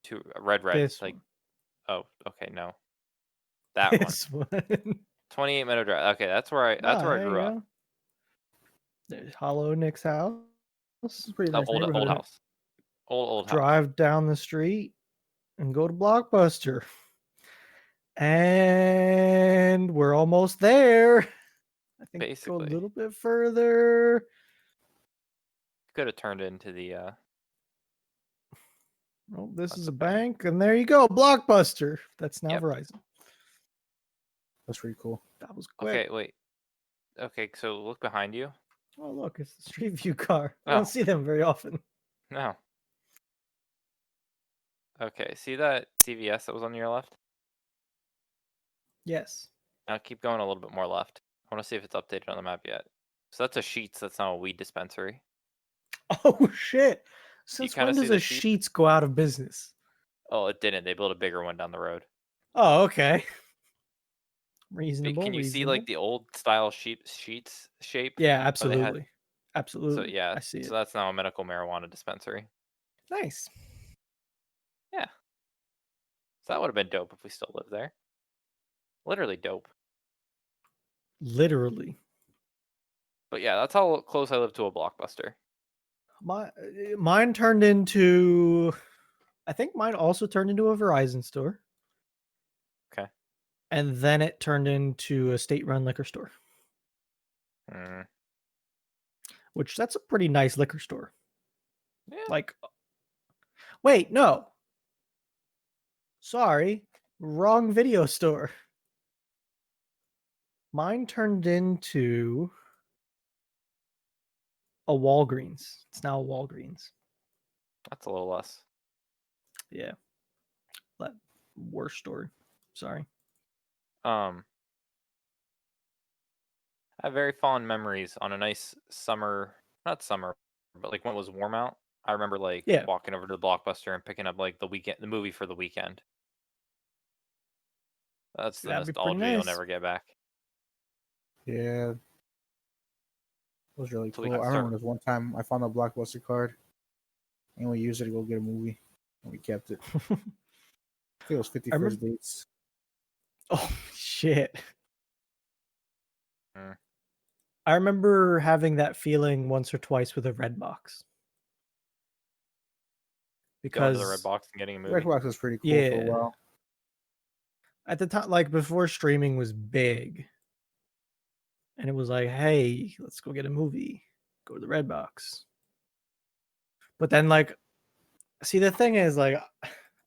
Two red. This Like, one. oh, okay, no. That one. This one. 28 Meadow Drive. Okay, that's where I There grew you up. go. There's Hollow Nick's house. It's a pretty Oh, nice old neighborhood. house. Old house. Drive down the street and go to Blockbuster. And we're almost there. I think go a Basically. little bit further. Could have turned into the Oh, this That's is a a bank. bank, and there you go, Blockbuster. That's now Yep. Verizon. That's pretty cool. That was quick. Okay, wait. Okay, so look behind you. Oh, look, it's the Street View car. I Oh. don't see them very often. No. Okay, see that CVS that was on your left? Yes. Now keep going a little bit more left. I want to see if it's updated on the map yet. So that's a Sheets. That's not a weed dispensary. Oh shit! Since kinda when see does the a Sheetz? Sheets go out of business? Oh, it didn't. They built a bigger one down the road. Oh, okay. But Reasonable. can you see reasonable. like the old style Sheets shape? Yeah, Where they had- absolutely. Absolutely. So yeah, I see it. so that's now a medical marijuana dispensary. Nice. Yeah. So that would have been dope if we still lived there. Literally dope. Literally. But yeah, that's how close I live to a Blockbuster. Mine turned into. I think mine also turned into a Verizon store. Okay. And then it turned into a state-run liquor store, Mm. which that's a pretty nice liquor store. Yeah. Like, wait, no. Sorry, wrong video store. Mine turned into a Walgreens. It's now a Walgreens. That's a little less. Yeah. That worse store. Sorry. I have very fond memories on a nice summer, not summer, but like when it was warm out. I remember like Yeah. walking over to the Blockbuster and picking up like the movie for the weekend. That's the That'd be pretty nostalgia you'll nice. never get back. Yeah. It was really So we cool. got I remember this one time I found a Blockbuster card and we used it to go get a movie and we kept it. I think it was 50 I First remember- Dates. Oh shit. Mm. I remember having that feeling once or twice with a red box. Going Because to the red box and getting a movie. Redbox was pretty cool for Yeah. a while. at the time, like before streaming was big, and it was like, hey, let's go get a movie, go to the red box. But then, like, see, the thing is, like,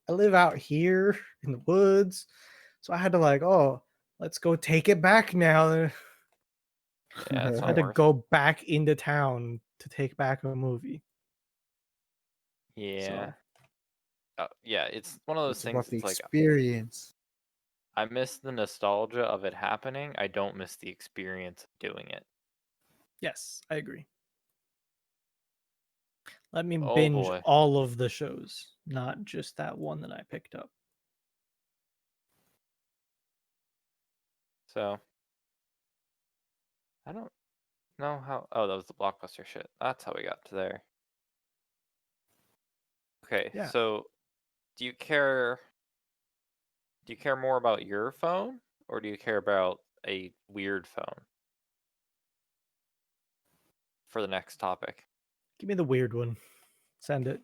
I live out here in the woods, so I had to like, oh, let's go take it back now. Yeah, that's I not had to worth. go back into town to take back a movie. Yeah. So, Yeah, it's one of those It's things. about the It's like experience. I miss the nostalgia of it happening. I don't miss the experience of doing it. yes, I agree. Let me Oh, binge boy. all of the shows, not just that one that I picked up. So I don't know how. Oh, that was the Blockbuster shit. That's how we got to there. Okay, Yeah. so Do you care? Do you care more about your phone, or do you care about a weird phone? For the next topic, Give me the weird one. Send it.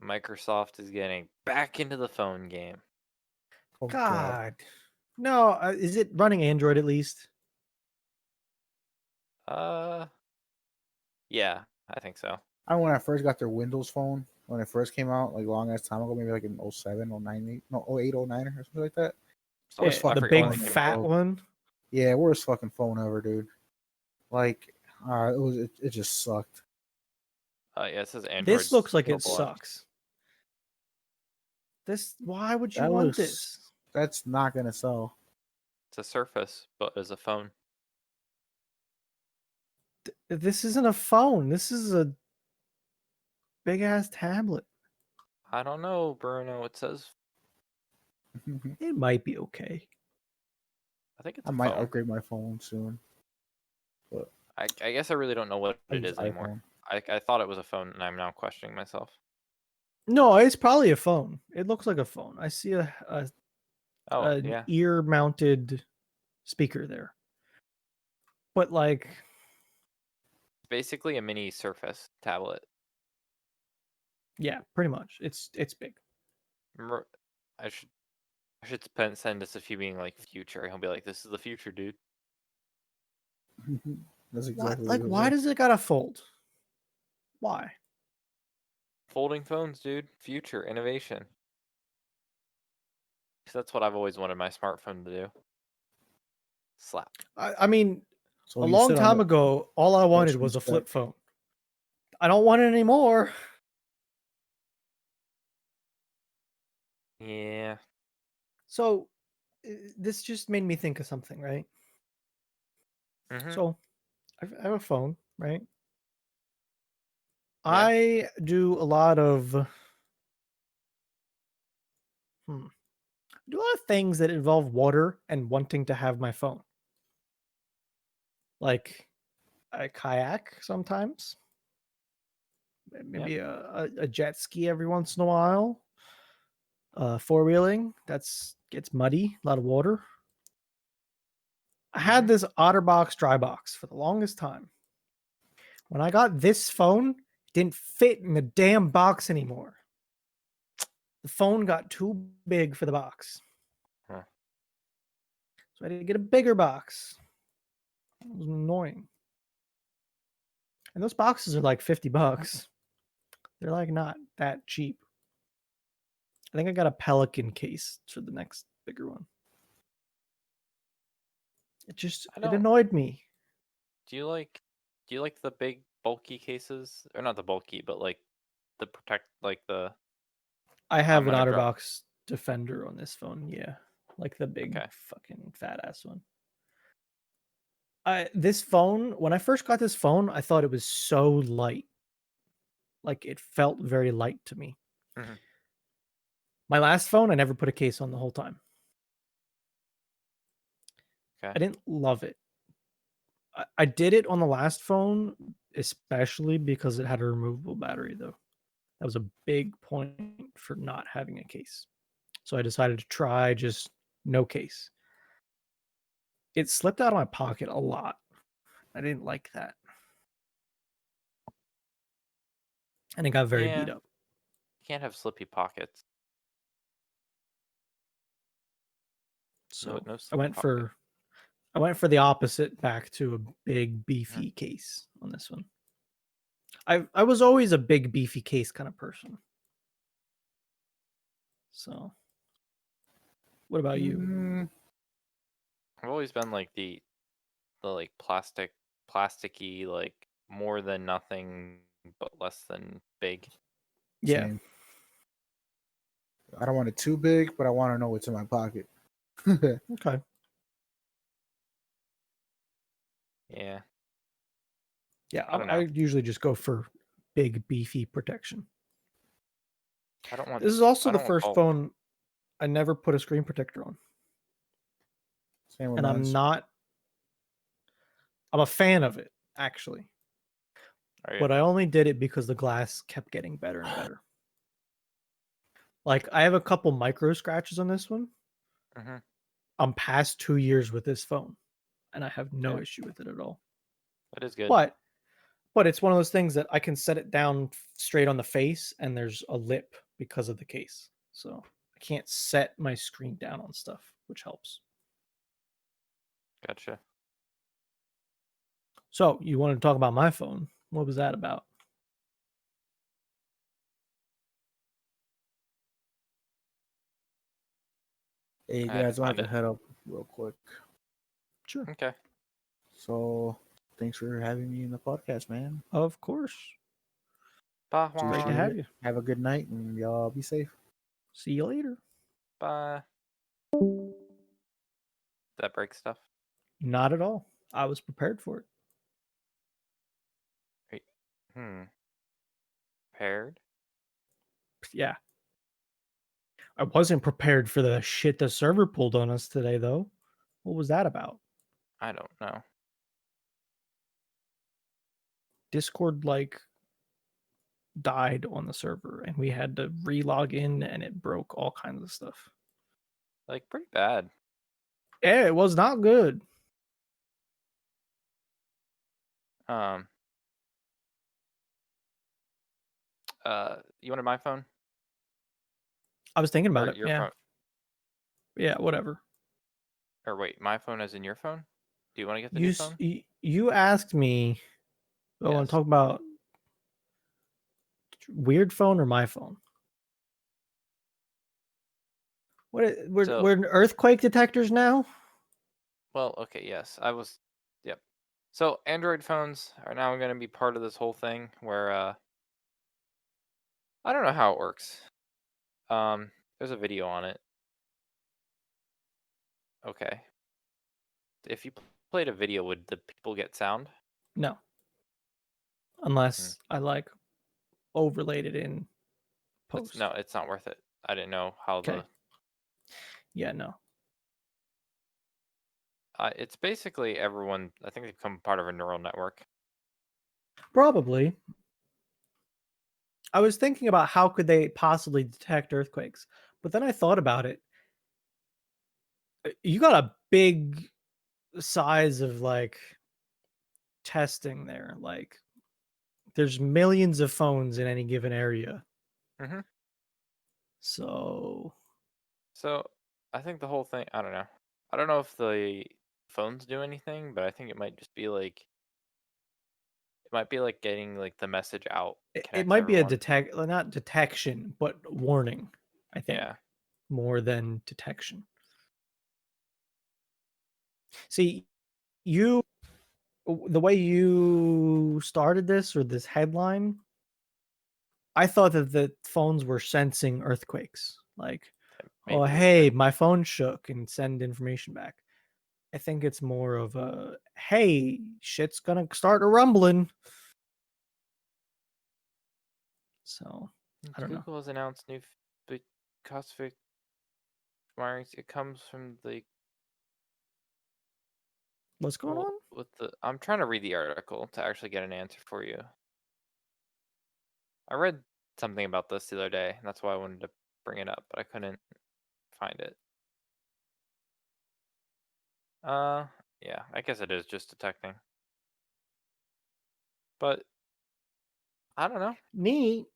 Microsoft is getting back into the phone game. Oh, God. No, is it running Android at least? Yeah, I think so. I remember when I first got their Windows phone, when it first came out, like long ass time ago, maybe like in 07, 09, no, 08, 09 or something like that. So Worst I fucking The forget phone when big it in came the out. fat world. one? Yeah, worst fucking phone ever, dude. Like, it just sucked. Yeah, it says Android. This looks like it still blocked. sucks. Why would you That want looks, this? that's not gonna sell. It's a Surface, but as a phone. This isn't a phone. This is a big ass tablet. I don't know, Bruno. It says It might be okay. I think it's I a might phone. upgrade my phone soon. But I guess I really don't know what I it use is anymore. iPhone. I thought it was a phone, and I'm now questioning myself. No, it's probably a phone. It looks like a phone. I see Oh an yeah, ear mounted speaker there. But like, it's basically a mini Surface tablet. yeah, pretty much. It's big. Remember, I should send this if you being like future. He'll be like, "This is the future, dude." That's Why, exactly like, what it why is. does it gotta fold? Why? Folding phones, dude. Future innovation. 'Cause that's what I've always wanted my smartphone to do. Slap. I mean, So a you long sit on time the ago, all I wanted you was a flip expect? phone. I don't want it anymore. Yeah. So this just made me think of something, right? Mm-hmm. So I have a phone, right? Yeah. I do a lot of things that involve water and wanting to have my phone. Like I kayak sometimes, maybe a jet ski every once in a while. Four-wheeling, gets muddy, a lot of water. I had this OtterBox dry box for the longest time. When I got this phone, it didn't fit in the damn box anymore. The phone got too big for the box. Huh. So I had to get a bigger box. It was annoying. And those boxes are like $50. They're like not that cheap. I think I got a Pelican case for the next bigger one. It annoyed me. Do you like the big bulky cases, or not the bulky, but like the protect, like the? I have an gonna drop- OtterBox Defender on this phone. Yeah, like the big Okay. fucking fat ass one. This phone, when I first got this phone, I thought it was so light. Like it felt very light to me. Mhm. My last phone, I never put a case on the whole time. Okay. I didn't love it. I did it on the last phone, especially because it had a removable battery, though. That was a big point for not having a case. So I decided to try just no case. It slipped out of my pocket a lot. I didn't like that. And it got very beat up. You can't have slippy pockets. So No I slippy pocket. went for the opposite, back to a big beefy case on this one. I was always a big beefy case kind of person. So what about you? I've always been like the like plasticky, like more than nothing but less than big. Yeah. Same. I don't want it too big, but I want to know what's in my pocket. Okay. Yeah. Yeah, I don't I know. usually just go for big beefy protection. I don't want. This is also I the don't want first bulk. phone I never put a screen protector on. Same with And mine. I'm a fan of it, actually. Are you? But I only did it because the glass kept getting better and better. Like I have a couple micro scratches on this one. Mm-hmm. I'm past 2 years with this phone, and I have no Yeah. issue with it at all. That is good. But it's one of those things that I can set it down straight on the face, and there's a lip because of the case. So I can't set my screen down on stuff, which helps. Gotcha. So you wanted to talk about my phone? What was that about? Hey I had to guys, I have find to it. head up real quick. Sure. Okay. So thanks for having me in the podcast, man. Of course. Bye, It's great to Juan. have you. Have a good night and y'all be safe. See you later. Bye. That break stuff. Not at all. I was prepared for it. Wait. Paired? Yeah. I wasn't prepared for the shit the server pulled on us today, though. What was that about? I don't know. Discord died on the server and we had to re-log in and it broke all kinds of stuff. Like pretty bad. Yeah, it was not good. Um. You wanted my phone I was thinking about or it. your Yeah. phone? Yeah, whatever. Or wait, my phone as in your phone? Do you want to get the new phone? You asked me, I want Yes. to talk about weird phone or my phone. We're in earthquake detectors now? Well, okay, yes. Yep. So Android phones are now going to be part of this whole thing where I don't know how it works. There's a video on it. Okay. If you played a video, would the people get sound? No. Unless I overlaid it in post. No, it's not worth it. I didn't know how Okay. Yeah, no. It's basically everyone. I think they've become part of a neural network. Probably. I was thinking about how could they possibly detect earthquakes, but then I thought about it. You got a big size of testing there. Like there's millions of phones in any given area. Mm-hmm. So I think the whole thing. I don't know. I don't know if the phones do anything, but I think it might just be like getting like the message out. it Connects might be a everyone. not detection, but warning, I think. Yeah. More than detection. See, the way you started this or this headline, I thought that the phones were sensing earthquakes. Like, oh, Maybe they hey, could. my phone shook and send information back. I think it's more of a, hey, shit's gonna start rumbling. So, I don't know. Google has announced new cost wirings. It comes from the What's going on? I'm trying to read the article to actually get an answer for you. I read something about this the other day, and that's why I wanted to bring it up, but I couldn't find it. Yeah, I guess it is just detecting. But I don't know. Neat.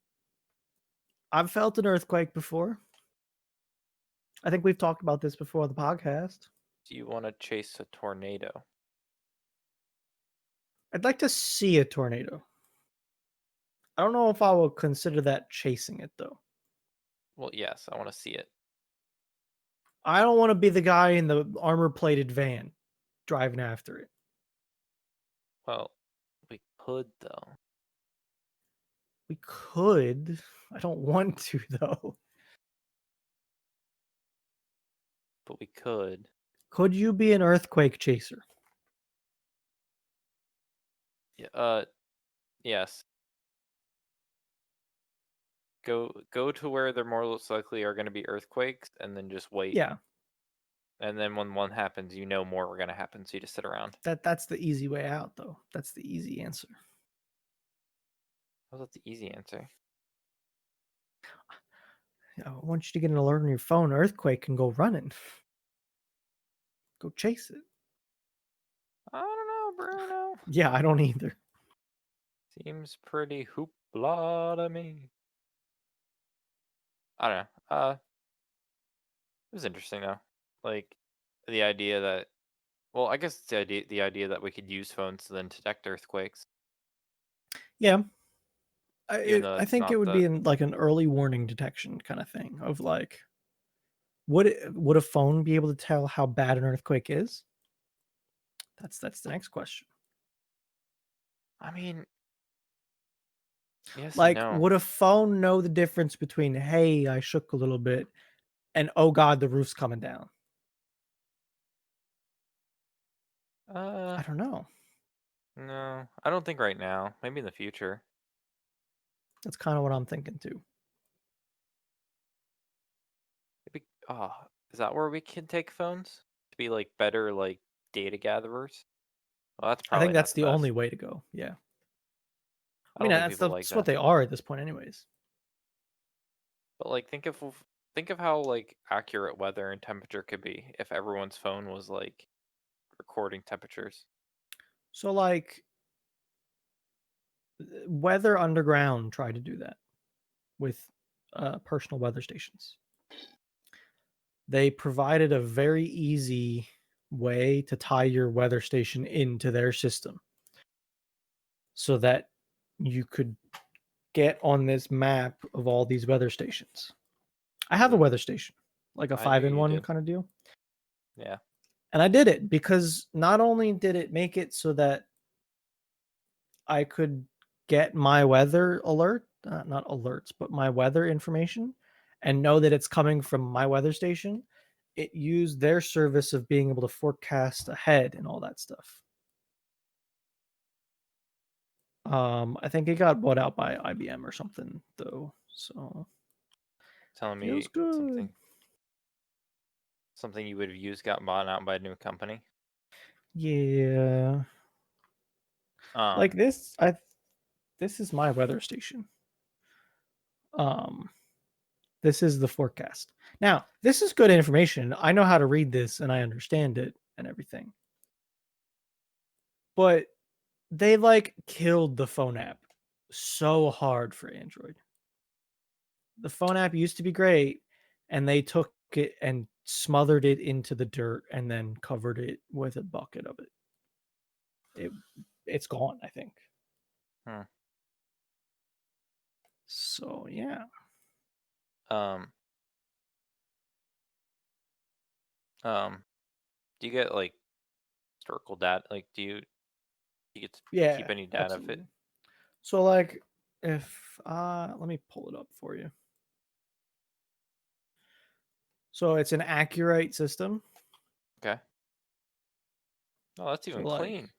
I've felt an earthquake before. I think we've talked about this before on the podcast. Do you want to chase a tornado? I'd like to see a tornado. I don't know if I will consider that chasing it though. Well, yes, I want to see it. I don't want to be the guy in the armor-plated van driving after it. Well, we could though. We could. I don't want to though. But we could. Could you be an earthquake chaser? Yeah, yes. Go to where there most likely are going to be earthquakes, and then just wait. Yeah. And then when one happens, you know more are going to happen, so you just sit around. That's the easy way out though. That's the easy answer. How's that the easy answer? I want you to get an alert on your phone, earthquake, and go running. Go chase it. I don't know, Bruno. Yeah, I don't either. Seems pretty hoopla to me. I don't know. It was interesting though. Like the idea that, well, I guess it's the idea that we could use phones to then detect earthquakes, Yeah, even though I it's think it not would be in like an early warning detection kind of thing. Of like, would a phone be able to tell how bad an earthquake is? That's the next question. I mean, yes and Like, no. would a phone know the difference between "Hey, I shook a little bit" and "Oh God, the roof's coming down"? Uh, I don't know. no, I don't think right now. Maybe in the future. That's kind of what I'm thinking too. Maybe, is that where we can take phones to be like better like data gatherers? Well, that's I think probably not that's the the only best. way to go. Yeah. I I mean, don't think people like that's what that. they are at this point, anyways. But like, think of how like accurate weather and temperature could be if everyone's phone was like recording temperatures. So, like, Weather Underground tried to do that with personal weather stations. They provided a very easy way to tie your weather station into their system so that you could get on this map of all these weather stations. I have a Hmm. weather station, like a I knew you 5-in-1 did. kind of deal. Yeah. And I did it because not only did it make it so that I could get my weather alert, not alerts, but my weather information and know that it's coming from my weather station. It used their service of being able to forecast ahead and all that stuff. I think it got bought out by IBM or something though. So Telling feels me good. something you would have used got bought out by a new company. Yeah. Like Um, this is my weather station. Um this is the forecast. Now, this is good information. I know how to read this and I understand it and everything. But they like killed the phone app so hard for Android. The phone app used to be great and they took it and smothered it into the dirt and then covered it with a bucket of it. It it's gone, I think. hmm. So, yeah. um, um, do you get like historical data? Like, do you get to Yeah, keep any data of it? absolutely. So like if let me pull it up for you. So it's an accurate system. Okay. Oh, that's So even like clean.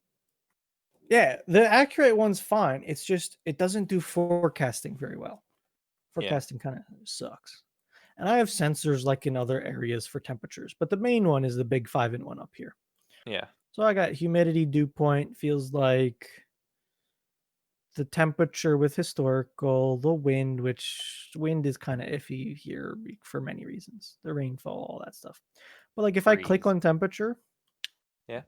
yeah, the accurate one's fine. It's just it doesn't do forecasting very well. Yeah. Forecasting kind of sucks. And I have sensors like in other areas for temperatures, but the main one is the big 5-in-1 up here. Yeah. So I got humidity dew point feels like the temperature with historical, the wind, which wind is kind of iffy here for many reasons, the rainfall, all that stuff. But like if I click Breeze. on temperature, Yeah.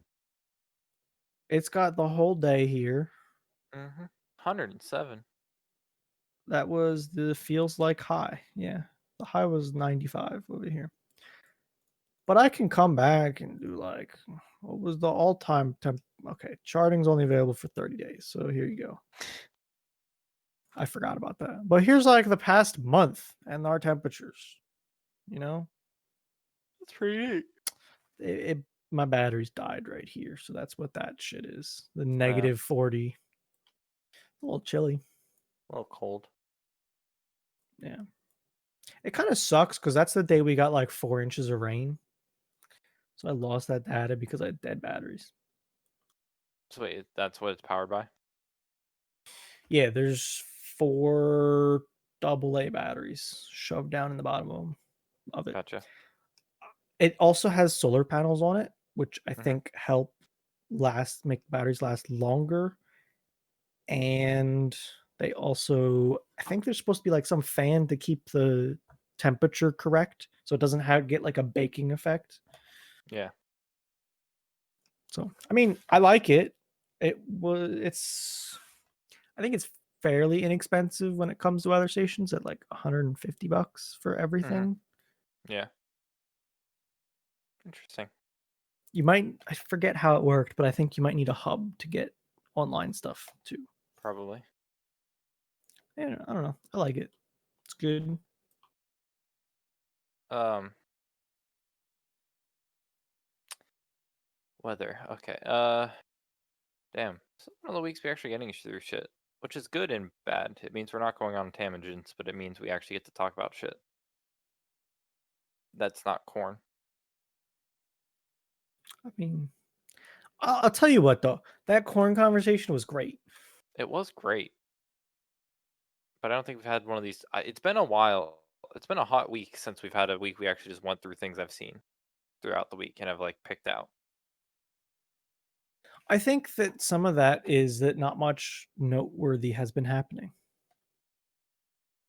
it's got the whole day here. 107. That was the feels like high. Yeah. The high was 95 over here. But I can come back and do like what was the all-time temp. Okay, charting's only available for 30 days. So here you go. I forgot about that. But here's like the past month and our temperatures, you know? That's pretty neat. It my batteries died right here. So that's what that shit is. The Yeah. negative 40. A little chilly. A little cold. Yeah. It kind of sucks because that's the day we got like 4 inches of rain. So I lost that data because I had dead batteries. So wait, that's what it's powered by? Yeah, there's 4 AA batteries shoved down in the bottom of it. Gotcha. It also has solar panels on it, which I Mhm. think help make batteries last longer. And they also, I think there's supposed to be like some fan to keep the temperature correct, so it doesn't get like a baking effect. Yeah. So I mean, I like it. I think it's fairly inexpensive when it comes to other stations at like $150 for everything. Yeah. Interesting. You might, I forget how it worked, but I think you might need a hub to get online stuff too. Probably. Yeah, I don't know. I like it. It's good. Weather. Okay. Damn. One of the weeks we actually getting through shit, which is good and bad. It means we're not going on tangents, but it means we actually get to talk about shit. That's not corn. I mean, I'll tell you what though, that corn conversation was great. It was great, but I don't think we've had one of these. It's been a while. It's been a hot week since we've had a week we actually just went through things I've seen throughout the week and have like picked out. I think that some of that is that not much noteworthy has been happening.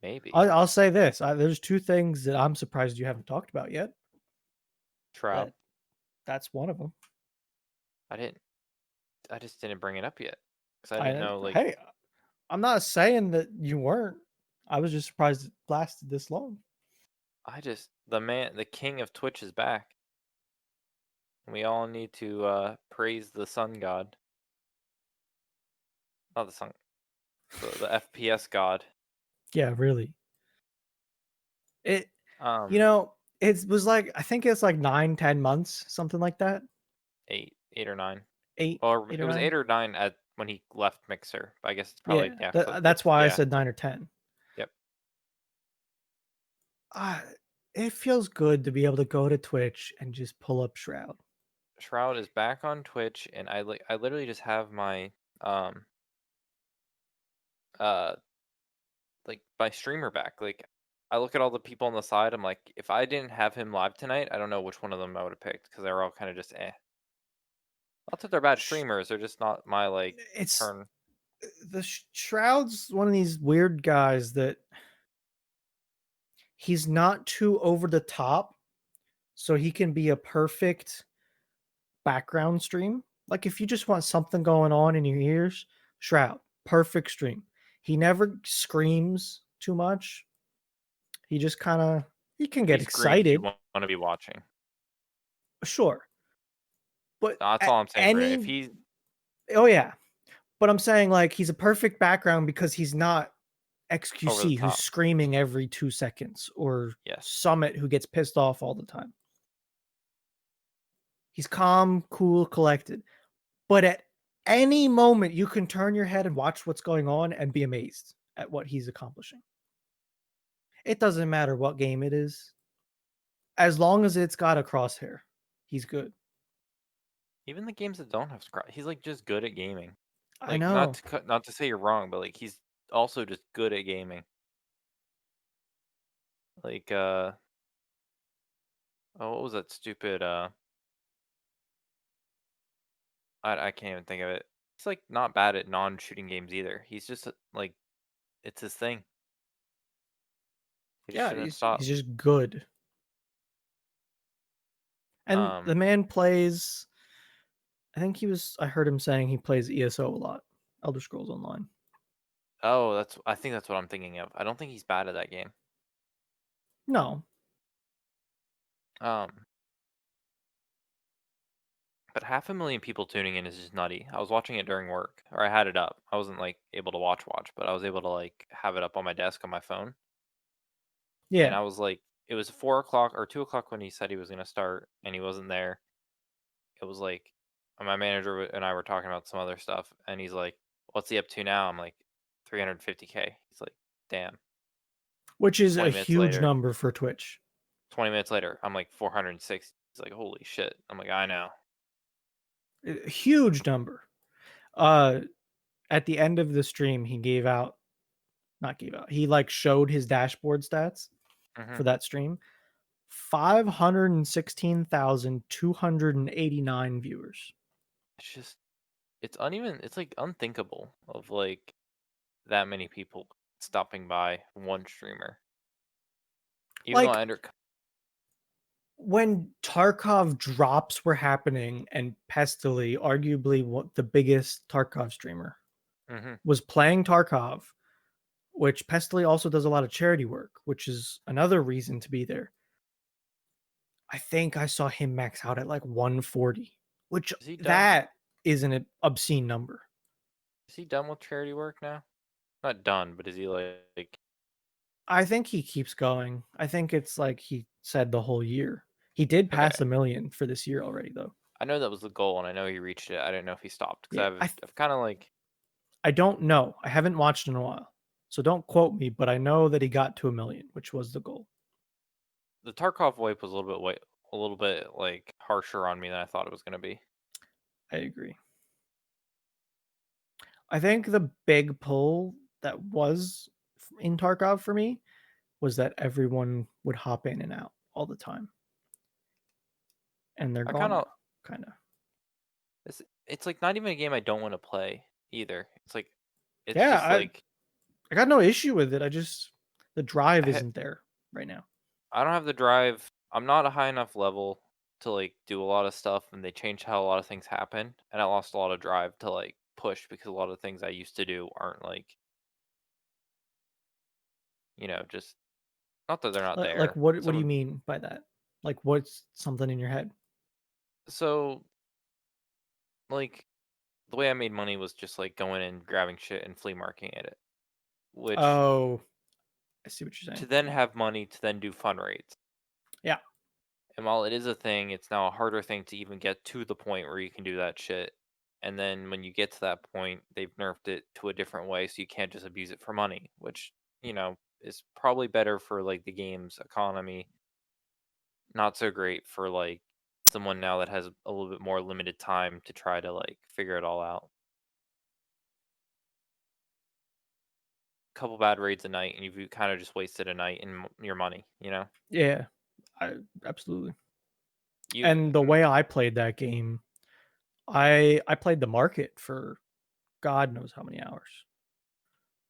Maybe I'll say this: there's two things that I'm surprised you haven't talked about yet. Shroud. That's one of them. I just didn't bring it up yet because I didn't know. Like, Hey, I'm not saying that you weren't. I was just surprised it lasted this long. the king of Twitch is back. We all need to praise the sun god. Not the sun, the FPS god. Yeah, really. It, Um, you know, it was like I think it's like 9, 10 months, something like that. 8 or 9. Eight, Or eight it or was 8 nine. or 9 at when he left Mixer. But I guess it's Yeah, probably that's why I yeah. said 9 or 10. Yep. It feels good to be able to go to Twitch and just pull up Shroud. Shroud is back on Twitch, and I literally just have my uh like my streamer back. Like I look at all the people on the side. I'm like, if I didn't have him live tonight, I don't know which one of them I would have picked because they were all kind of just eh. Not that they're bad streamers. They're just not my like It's turn. the Shroud's one of these weird guys that he's not too over the top, so he can be a perfect background stream. Like if you just want something going on in your ears, Shroud, perfect stream. He never screams too much. He just kind of he can If he get screams, you excited, want to be watching. sure. But That's all I'm saying, Bruno. If any he oh yeah, but I'm saying like he's a perfect background because he's not over the XQC who's top, screaming every 2 seconds or yes. Summit who gets pissed off all the time. He's calm, cool, collected. But at any moment, you can turn your head and watch what's going on and be amazed at what he's accomplishing. It doesn't matter what game it is. As long as it's got a crosshair, he's good. Even the games that don't have scratch, he's like just good at gaming. I Like know. not to say you're wrong, but like he's also just good at gaming. Like what was that stupid I can't even think of it. He's like not bad at non-shooting games either. He's just like it's his thing. He just Yeah, shouldn't he's stop. just good. And the Um man plays I heard him saying he plays ESO a lot. Elder Scrolls Online. oh, I think that's what I'm thinking of. I don't think he's bad at that game. No. Um But 500,000 people tuning in is just nutty. I was watching it during work, or I had it up. I wasn't like able to watch, but I was able to like have it up on my desk on my phone. And Yeah. I was like, it was 4 o'clock or 2 o'clock when he said he was gonna start, and he wasn't there. It was like my manager and I were talking about some other stuff, and he's like, "What's he up to now?" I'm like, 350K. He's like, "Damn." Which is a 20 minutes huge later, number for Twitch. 20 minutes later, I'm like 460. He's like, "Holy shit!" I'm like, "I know." A huge number. Uh at the end of the stream, he gave out not gave out. He like showed his dashboard stats hmm for that stream. 516,289 viewers. It's just it's uneven. It's like unthinkable of like that many people stopping by one streamer. Even though Like I under when Tarkov drops were happening and Pestily, arguably the biggest Tarkov streamer, hmm was playing Tarkov, which Pestily also does a lot of charity work, which is another reason to be there. I think I saw him max out at like 140, which is he done? that is an obscene number. Is he done with charity work now? Not done, but is he like I think he keeps going. I think it's like he said the whole year. He did okay? pass 1 million for this year already, though. I know that was the goal, and I know he reached it. I didn't know if he stopped because Yeah, I've kind of like I don't know. I haven't watched in a while, so don't quote me. But I know that he got to 1 million, which was the goal. the Tarkov wipe was a little bit like harsher on me than I thought it was gonna be. I agree. I think the big pull that was in Tarkov for me was that everyone would hop in and out all the time, and they're I gone kind of now, kind of. it's like not even a game I don't want to play either. It's Yeah, just like I got no issue with it. I just the drive I ha- isn't there right now. I don't have the drive. I'm not a high enough level to like do a lot of stuff, and they changed how a lot of things happen, and I lost a lot of drive to like push because a lot of things I used to do aren't like just not that they're not Like there. what Some do you of mean by that? Like what's something in your head? so like the way I made money was just like going and grabbing shit and flea marketing it, which Oh, I see what you're to saying. then have money to then do fun raids. Yeah. And while it is a thing, it's now a harder thing to even get to the point where you can do that shit. And then when you get to that point, they've nerfed it to a different way, so you can't just abuse it for money, which is probably better for like the game's economy. Not so great for like someone now that has a little bit more limited time to try to like figure it all out. Couple bad raids a night, and you've kind of just wasted a night and your money. Yeah. I absolutely. You And the way I played that game, I played the market for God knows how many hours.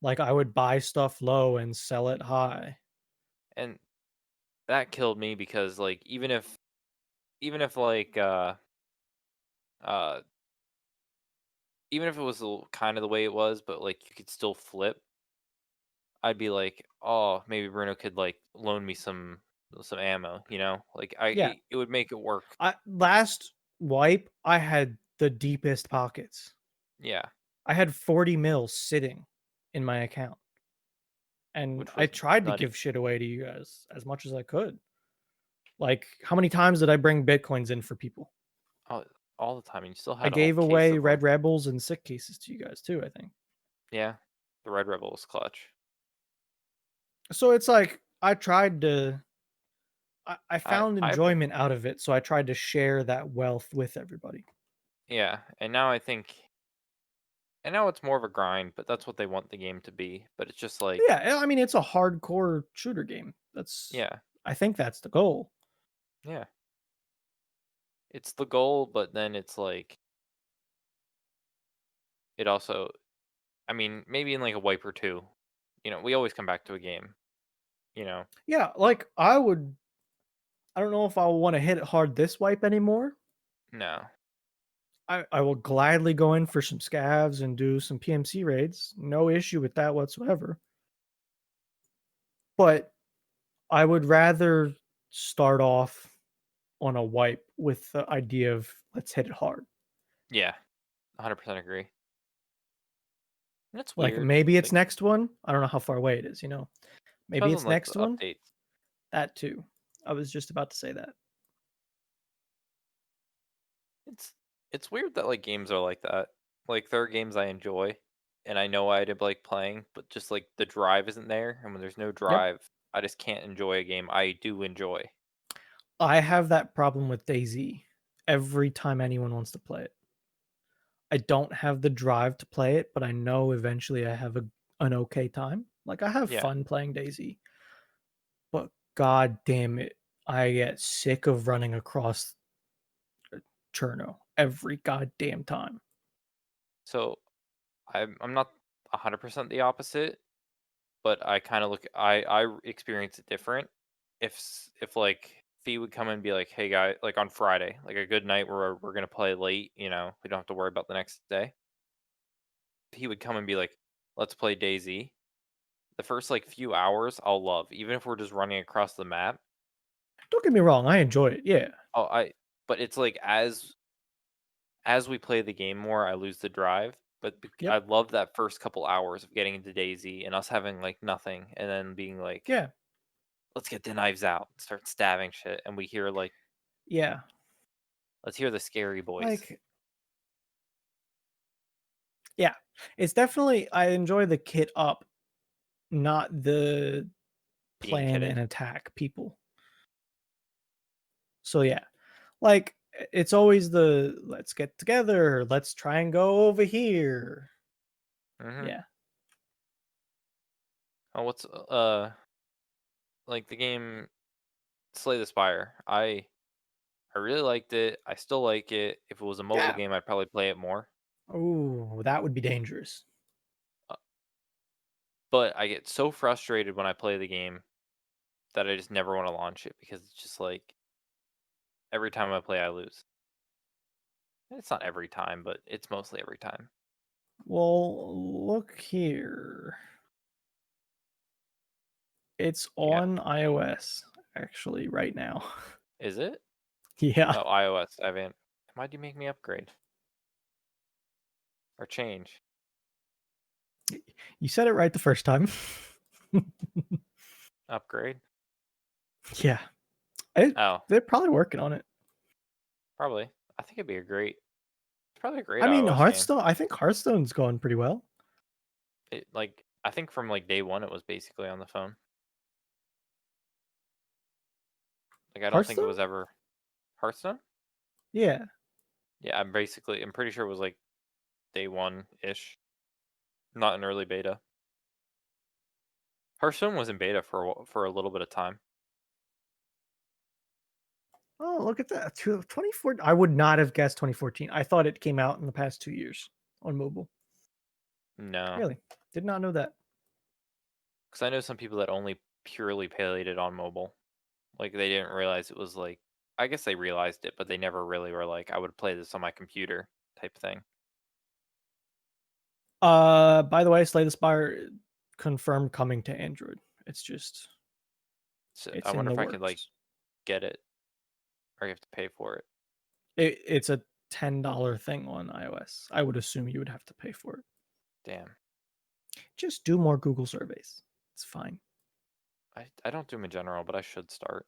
Like I would buy stuff low and sell it high. and that killed me because like even if like uh even if it was kind of the way it was, but like you could still flip, I'd be like, oh, maybe Bruno could like loan me some ammo. Like Yeah. it would make it work. I last wipe I had the deepest pockets. Yeah, I had 40 mils sitting in my account. And which I was tried to nutty. give shit away to you guys as much as I could. Like how many times did I bring bitcoins in for people? All the time, and you still I had a whole gave case away of them. red rebels and sick cases to you guys too, I think. Yeah, the Red Rebel was clutch. So it's like I tried to I I found I enjoyment out of it, so I tried to share that wealth with everybody. yeah, and now I think, and now it's more of a grind, but that's what they want the game to be. But it's just like, Yeah, I mean it's a hardcore shooter game. yeah, I think that's the goal. yeah, it's the goal, but then it's like it also, I mean, maybe in like a wipe or two, we always come back to a game, you know. Yeah, like I don't know if I want to hit it hard this wipe anymore. No, I will gladly go in for some scavs and do some PMC raids. No issue with that whatsoever. But I would rather start off on a wipe with the idea of let's hit it hard. yeah, 100% agree. And it's Like weird. maybe it's Like next one. I don't know how far away it is. Maybe depends on it's like the next one. updates. That too. I was just about to say that. It's it's weird that like games are like that. Like there are games I enjoy, and I know I'd like playing, but just like the drive isn't there, and when there's no Yep. drive, I just can't enjoy a game I do enjoy. I have that problem with DayZ every time anyone wants to play it. I don't have the drive to play it, but I know eventually I have an okay time. Like I have Yeah. fun playing DayZ, but god damn it, I get sick of running across Cherno every goddamn time. So I'm not 100% the opposite, but I kind of I experience it different. if like Fee would come and be like, "Hey guy," like on Friday, like a good night where we're gonna play late, we don't have to worry about the next day. He would come and be like, "Let's play DayZ." The first like few hours I'll love, even if we're just running across the map. Don't get me wrong, I enjoy it. Yeah. Oh, but it's like as we play the game more, I lose the drive. But I Yep. love that first couple hours of getting into DayZ and us having like nothing, and then being like, Yeah. "Let's get the knives out, start stabbing shit," and we hear like, Yeah. "Let's hear the scary boys Like, yeah. It's definitely I enjoy the kit up, not the being plan and kitted." attack people. So yeah. Like it's always the let's get together, let's try and go over here. Mm-hmm. Yeah. Oh, what's like the game Slay the Spire? I really liked it. I still like it. If it was a mobile Yeah. game, I'd probably play it more. Oh, that would be dangerous. Uh, But I get so frustrated when I play the game that I just never want to launch it because it's just like every time I play, I lose. It's not every time, but it's mostly every time. Well, look here. It's Yeah. on iOS actually right now. Is it? Yeah. Oh, iOS. I haven't. Why'd you make me upgrade or change? You said it right the first time. Upgrade? Yeah. Oh, They're probably working on it. probably. I think it'd be it's probably a great I mean, iOS game. Hearthstone, I think Hearthstone's going pretty well. I think from like day one, it was basically on the phone. Like, I don't think it Hearthstone? was ever Hearthstone. Yeah. Yeah, I'm pretty sure it was like day one ish, not an early beta. Hearthstone was in beta for a little bit of time. Oh, look at that. 2014. I would not have guessed 2014. I thought it came out in the past 2 years on mobile. No, Really? Did not know that. because I know some people that only purely played it on mobile. Like they didn't realize it was like. I guess they realized it, but they never really were like, I would play this on my computer type thing. By the way, Slay the Spire confirmed coming to Android. It's just So I it's in wonder the if I could like works. get it, or you have to pay for it. It's a $10 thing on iOS. I would assume you would have to pay for it. Damn, Just do more Google surveys. It's fine. I don't do them in general, but I should start.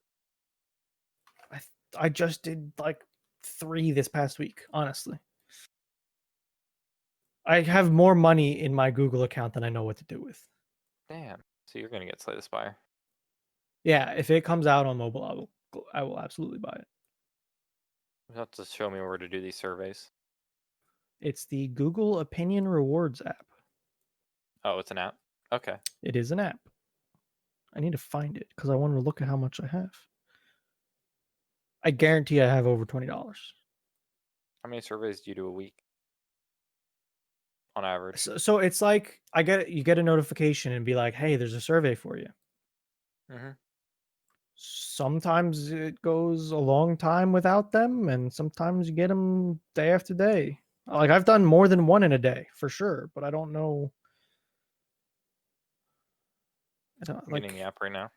I just did like 3 this past week, honestly. I have more money in my Google account than I know what to do with. Damn. So you're gonna get Slay the Spire. Yeah, if it comes out on mobile, I will absolutely buy it. You have to show me where to do these surveys. It's the Google Opinion Rewards app. Oh, it's an app. Okay. It is an app. I need to find it because I want to look at how much I have. I guarantee I have over $20. How many surveys do you do a week on average? So it's like you get a notification and be like, "Hey, there's a survey for you." Mm-hmm. Sometimes it goes a long time without them, and sometimes you get them day after day. Like I've done more than one in a day for sure, but I don't know. I don't I'm getting the like. app right now.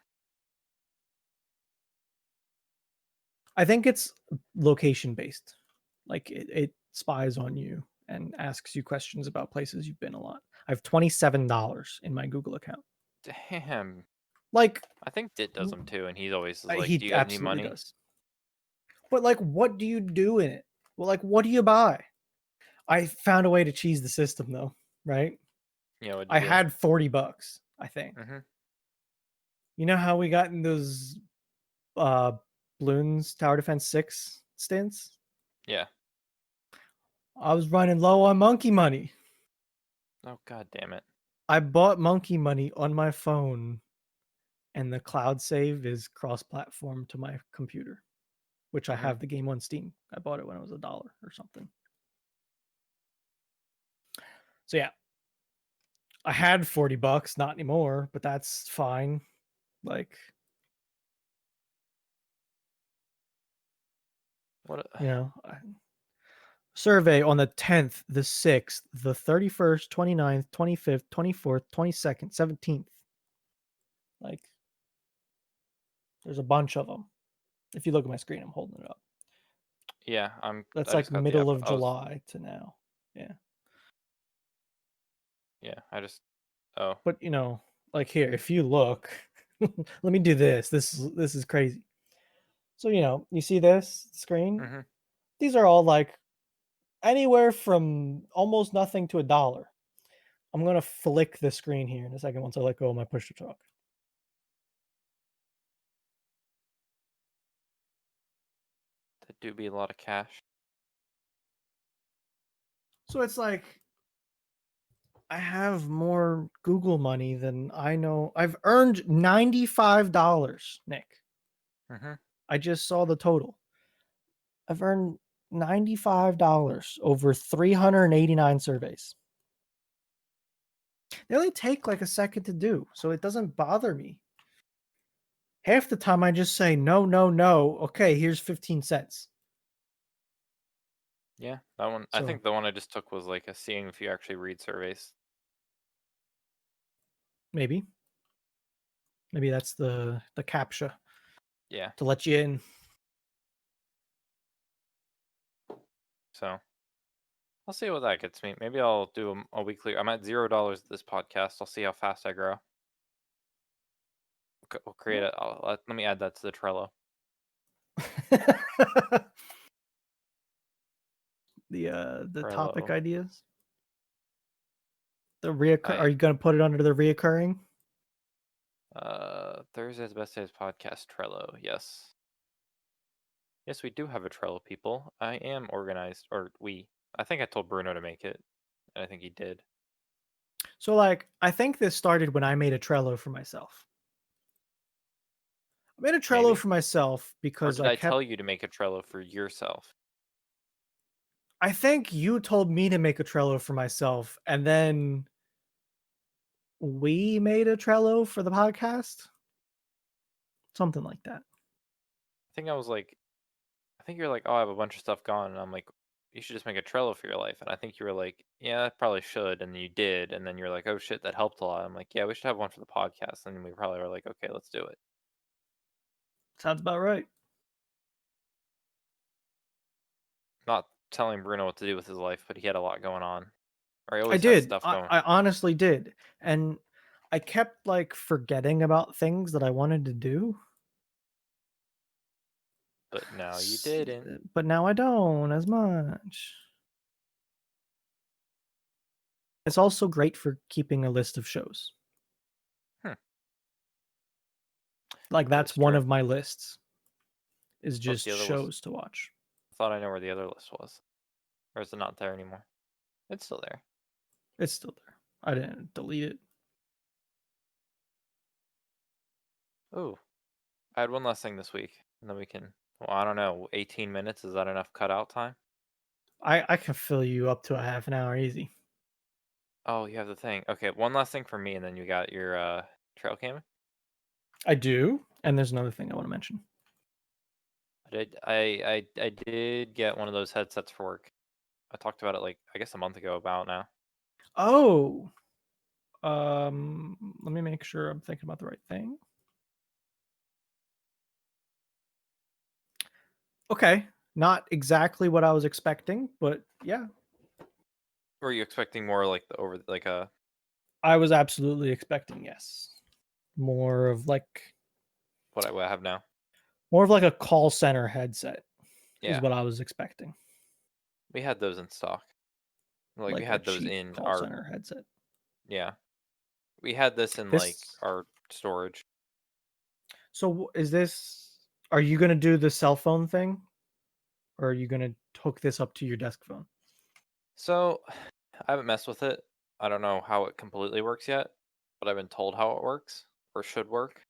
I think it's location based. Like it spies on you and asks you questions about places you've been a lot. I have $27 in my Google account. Damn. Like I think Dit does them too, and he's always is like, he "Do you guys need absolutely money?" does. But like, what do you do in it? Well, like, what do you buy? I found a way to cheese the system though, right? Yeah, what'd I you do? had $40, I think. Mm-hmm. You know how we got in those uh Bloons Tower Defense 6 stints? Yeah. I was running low on monkey money. Oh, god damn it. I bought monkey money on my phone, and the cloud save is cross-platform to my computer, which I Mm-hmm. have the game on Steam. I bought it when it was $1 or something. So yeah, I had $40, not anymore, but that's fine. Like What? You know, survey on the 10th, the 6th, the 31st, 29th, 25th, 24th, 22nd, 17th. Like, there's a bunch of them. If you look at my screen, I'm holding it up. Yeah, That's I like just got the middle app. of July to now. Yeah. Yeah, I just. Oh. But you know, like here, if you look, let me do this. This is crazy. So you know, you see this screen? Mm-hmm. These are all like anywhere from almost nothing to $1. I'm gonna flick the screen here in a second once I let go of my push to talk. That do be a lot of cash. So it's like I have more Google money than I know. I've earned $95, Nick. Mm-hmm. I just saw the total. I've earned $95 over 389 surveys. They only take like a second to do, so it doesn't bother me. Half the time I just say no, no, no. Okay, here's 15 cents. Yeah, that one. I So think the one I just took was like a seeing if you actually read surveys. maybe that's the captcha Yeah. to let you in. So I'll see what that gets me. Maybe I'll do a weekly. I'm at $0 this podcast. I'll see how fast I grow. We'll create it. Let me add that to the Trello. The topic Trello. ideas. Are you gonna put it under the reoccurring? Thursday's Best Days podcast Trello. Yes. Yes, we do have a Trello, people. I am organized, or we. I think I told Bruno to make it, and I think he did. So like I think this started when I made a Trello for myself. I made a Trello Maybe. for myself Or because did I tell you to make a Trello for yourself? I think you told me to make a Trello for myself, and then we made a Trello for the podcast. Something like that. I think I was like, I think you're like, oh, I have a bunch of stuff gone, and I'm like, you should just make a Trello for your life. And I think you were like, yeah, I probably should, and you did. And then you're like, oh shit, that helped a lot. I'm like, yeah, we should have one for the podcast. And we probably were like, okay, let's do it. Sounds about right. Not telling Bruno what to do with his life, but he had a lot going on. Or he I always had did. stuff going. I honestly did. And I kept like forgetting about things that I wanted to do. But now you didn't. But now I don't as much. It's also great for keeping a list of shows. Like That that's is one true. of my lists. Is What's just the other list? shows to watch. I thought I know where the other list was. Or is it not there anymore? It's still there. It's still there. I didn't delete it. Ooh. I had one last thing this week. And then we can, well, I don't know, 18 minutes? Is that enough cutout time? I can fill you up to a half an hour easy. Oh, you have the thing. Okay, one last thing for me, and then you got your trail cam. I do, and there's another thing I want to mention. I did get one of those headsets for work. I talked about it like I guess a month ago about now. Oh, let me make sure I'm thinking about the right thing. Okay, not exactly what I was expecting, but yeah, Were you expecting more like the over like a I was absolutely expecting yes, more of like what I have now? a call center headset is Yeah, what I was expecting. we had those in stock. Like we Like a had those cheap in call our center headset. yeah. We had this in like This our storage. So is this? Are you gonna do the cell phone thing, or are you gonna hook this up to your desk phone? So I haven't messed with it. I don't know how it completely works yet, but I've been told how it works or should work.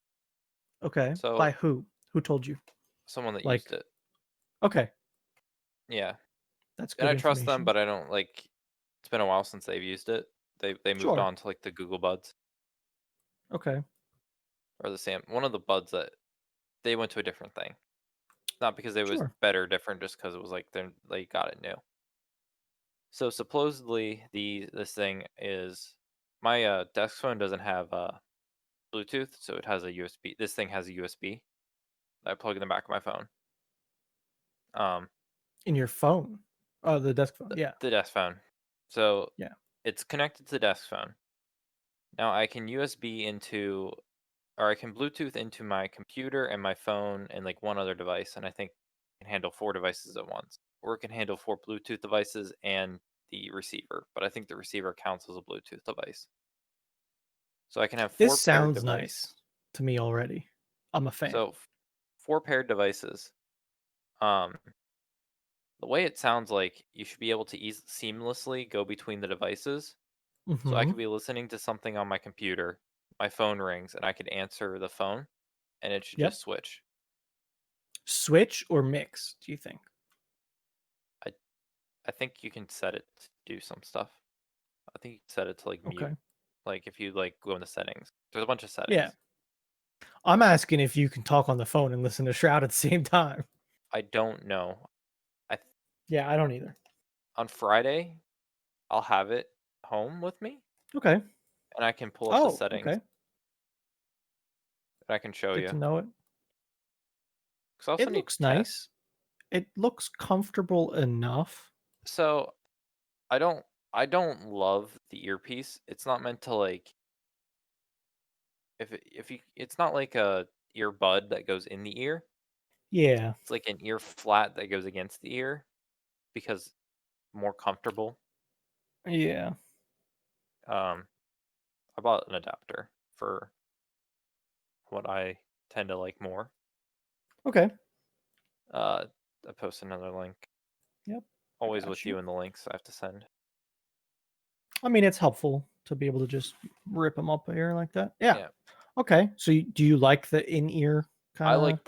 Okay. By So who? Who told you? someone that Like, used it. okay, Yeah. that's And good I trust them, information. but I don't like it's been a while since they've used it. They moved Sure. on to like the Google Buds Okay. or the Sam one of the Buds that they went to a different thing. Not because it was Sure. better, different, just because it was like they got it new. So supposedly this thing is my desk phone doesn't have Bluetooth, so it has a USB. This thing has a USB that I plug in the back of my phone. In your phone. Oh, the desk phone. Yeah. The desk phone. So Yeah. it's connected to the desk phone. Now I can USB into, or I can Bluetooth into my computer and my phone and like one other device, and I think it can handle 4 devices at once, or it can handle 4 Bluetooth devices and the receiver. But I think the receiver counts as a Bluetooth device. So I can have This 4 paired sounds devices. nice to me already. I'm a fan. So 4 paired devices. Um, the way it sounds like you should be able to seamlessly go between the devices. So I Mm-hmm. could be listening to something on my computer, my phone rings, and I could answer the phone, and it should Yep. just switch. Switch or mix, do you think? I think you can set it to do some stuff. I think you can set it to like mute. Okay. Like if you like go into settings, there's a bunch of settings. Yeah. I'm asking if you can talk on the phone and listen to Shroud at the same time. I don't know. Yeah, I don't either. On Friday, I'll have it home with me, Okay. and I can pull up the Oh, settings, okay. and I can show Good you. to know it. Because I also It need looks to test. nice. It looks comfortable enough. So I don't love the earpiece. It's not meant to like if you it's not like a earbud that goes in the ear. Yeah. It's like an ear flat that goes against the ear because more comfortable. Yeah. I bought an adapter for what I tend to like more. Okay. I post another link. Yep. I Always got with you. you in the links I have to send. I mean, it's helpful to be able to just rip them up here like that. Yeah. Yeah. Okay. So do you like the in-ear I kind of? like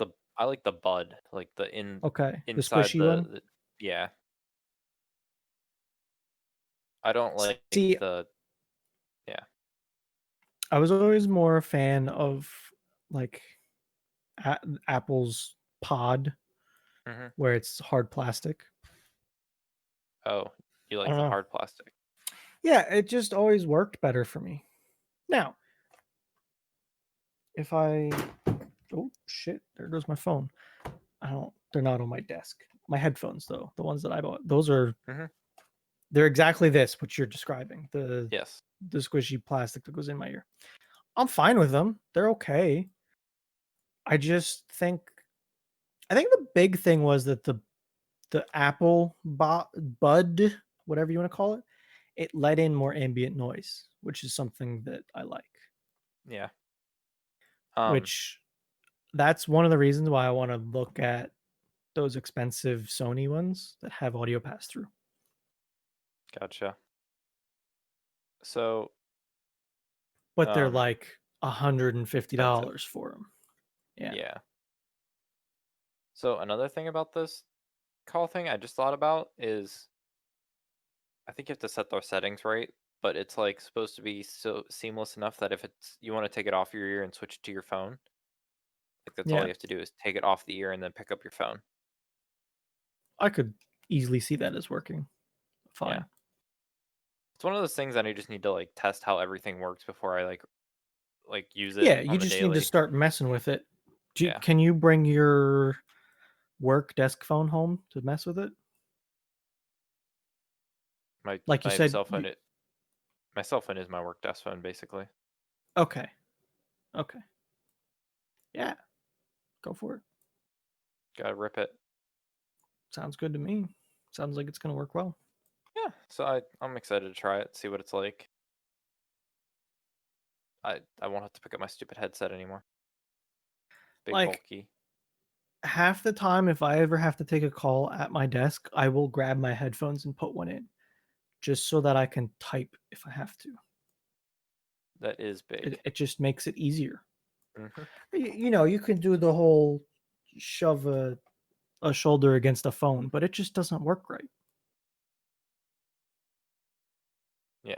the bud, like the Okay. The inside squishy one. the yeah. I don't like See, the yeah. I was always more a fan of like Apple's Pod, Hmm. where it's hard plastic. Oh, you I like don't the know. hard plastic. Yeah, it just always worked better for me. Now, if I oh shit, there goes my phone. I don't. They're not on my desk. My headphones, though, the ones that I bought, those are Hmm. they're exactly this what you're describing. Yes. The squishy plastic that goes in my ear. I'm fine with them. They're okay. I just think I think the big thing was that the Apple Bud, whatever you want to call it, it let in more ambient noise, which is something that I like. Yeah. Which that's one of the reasons why I want to look at those expensive Sony ones that have audio pass through. Gotcha. So But they're like expensive. $150 for them. Yeah. Yeah. So another thing about this call thing I just thought about is I think you have to set those settings right, but it's like supposed to be so seamless enough that if it's you want to take it off your ear and switch it to your phone, like that's all Yeah. you have to do is take it off the ear and then pick up your phone. I could easily see that as working fine. Yeah. It's one of those things that I just need to like test how everything works before I like use it Yeah, you on the just need to daily. start messing with it. Yeah. Can you bring your work desk phone home to mess with it? My Like you my said, cell phone my cell phone is my work desk phone basically. okay. Okay. Yeah. Go for it. Gotta rip it. Sounds good to me. Sounds like it's going to work well. Yeah. So I'm excited to try it, see what it's like. I won't have to pick up my stupid headset anymore. Big Like bulky. half the time if I ever have to take a call at my desk, I will grab my headphones and put one in just so that I can type if I have to. That is big. It just makes it easier. Hmm. You know, you can do the whole shove a shoulder against a phone, but it just doesn't work right. Yeah.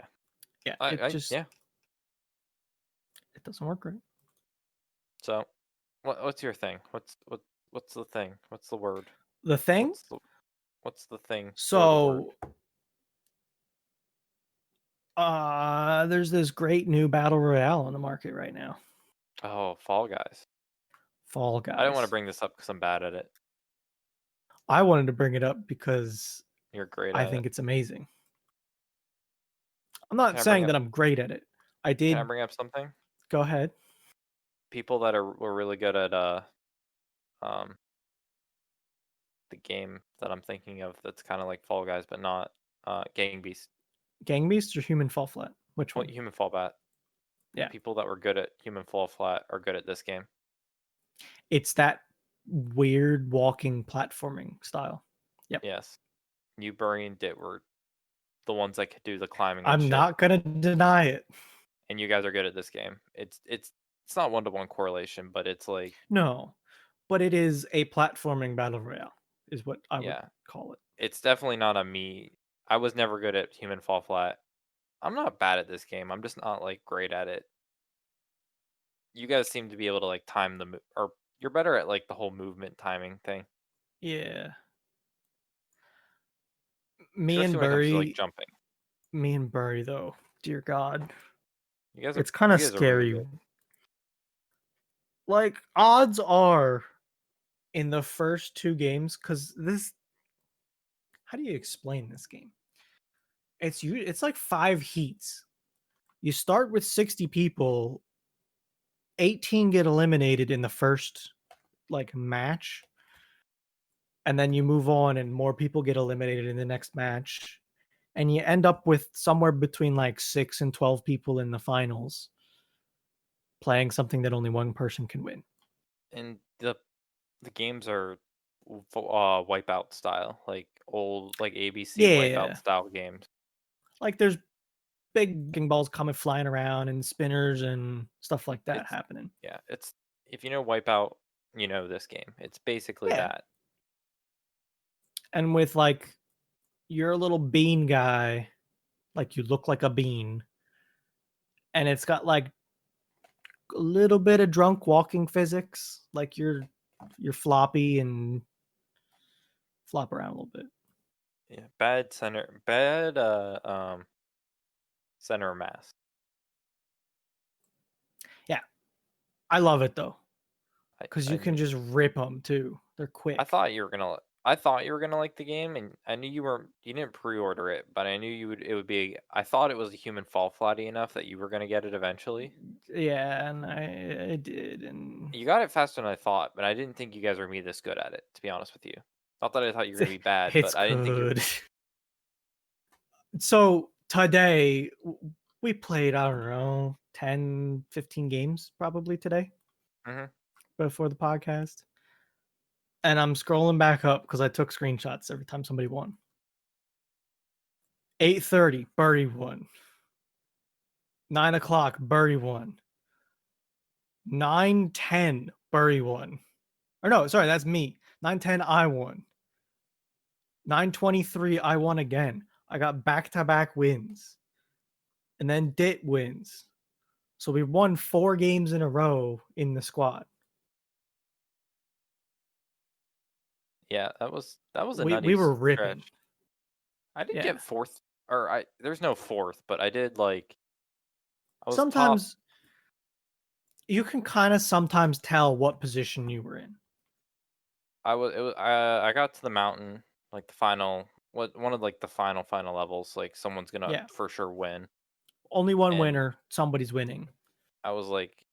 Yeah, Yeah. it doesn't work right. So, what's your thing? what's the thing? What's the word? The thing? What's the thing? Or the word? So there's this great new battle royale on the market right now. Oh, Fall Guys. Fall Guys. I didn't want to bring this up because I'm bad at it. I wanted to bring it up because You're great I at think it. it's amazing. I'm not Can I saying bring that I'm great at it. I did. Can I bring up something? Go ahead. People that were really good at um the game that I'm thinking of that's kind of like Fall Guys, but not Gang Beast. Gang Beast or Human Fall Flat? Which one? Human Fall Bat. Yeah. People that were good at Human Fall Flat are good at this game. It's that weird walking platforming style. Yep. Yes. You, Bury, and Dit were the ones that could do the climbing and I'm shit. not gonna deny it. And you guys are good at this game. It's not 1-to-1 correlation, but it's like, No, but it is a platforming battle royale, is what I would yeah, call it. it's definitely not a me. I was never good at Human Fall Flat. I'm not bad at this game. I'm just not like great at it. You guys seem to be able to like time the or you're better at like the whole movement timing thing. Yeah. Me Especially and when it comes to like Bury, jumping. me and Bury though, dear God, You guys are it's kind of you guys are really scary. good. Like odds are, in the first 2 games, because this, how do you explain this game? It's like 5 heats. You start with 60 people, 18 get eliminated in the first like match, and then you move on and more people get eliminated in the next match, and you end up with somewhere between like 6 and 12 people in the finals playing something that only one person can win. And the games are Wipeout style, like old like ABC Wipeout style games. Like there's big balls coming flying around and spinners and stuff like that happening. Yeah, it's if you know Wipeout, you know this game. It's basically that. And with like you're a little bean guy, like you look like a bean, and it's got like a little bit of drunk walking physics, like you're floppy and flop around a little bit. Yeah, bad center mass. Yeah, I love it though, because you I can knew- just rip them too. They're quick. I thought you were gonna like the game, and I knew you didn't pre-order it, but I knew it would be. I thought it was a Human Fall Flatty enough that you were gonna get it eventually. Yeah, and I did, and You got it faster than I thought, but I didn't think you guys were gonna be this good at it. To be honest with you, not that I thought you were gonna be bad, it's but I didn't think you. good. So today we played, I don't know, 10, 15 games probably today before the podcast. And I'm scrolling back up because I took screenshots every time somebody won. 8:30, Birdie won. 9 o'clock, Birdie won. 9:10, Birdie won. Or no, sorry, that's me. 9:10, I won. 9:23, I won again. I got back-to-back wins. And then Dit wins. So we won 4 games in a row in the squad. Yeah, that was a We nutty were ripping. stretch. I did get fourth, or there's no fourth, but I did like. I was Sometimes top. you can kind of sometimes tell what position you were in. I got to the mountain, like the final, one of like the final levels. Like someone's gonna for sure win. Only one winner. Somebody's winning. I was like,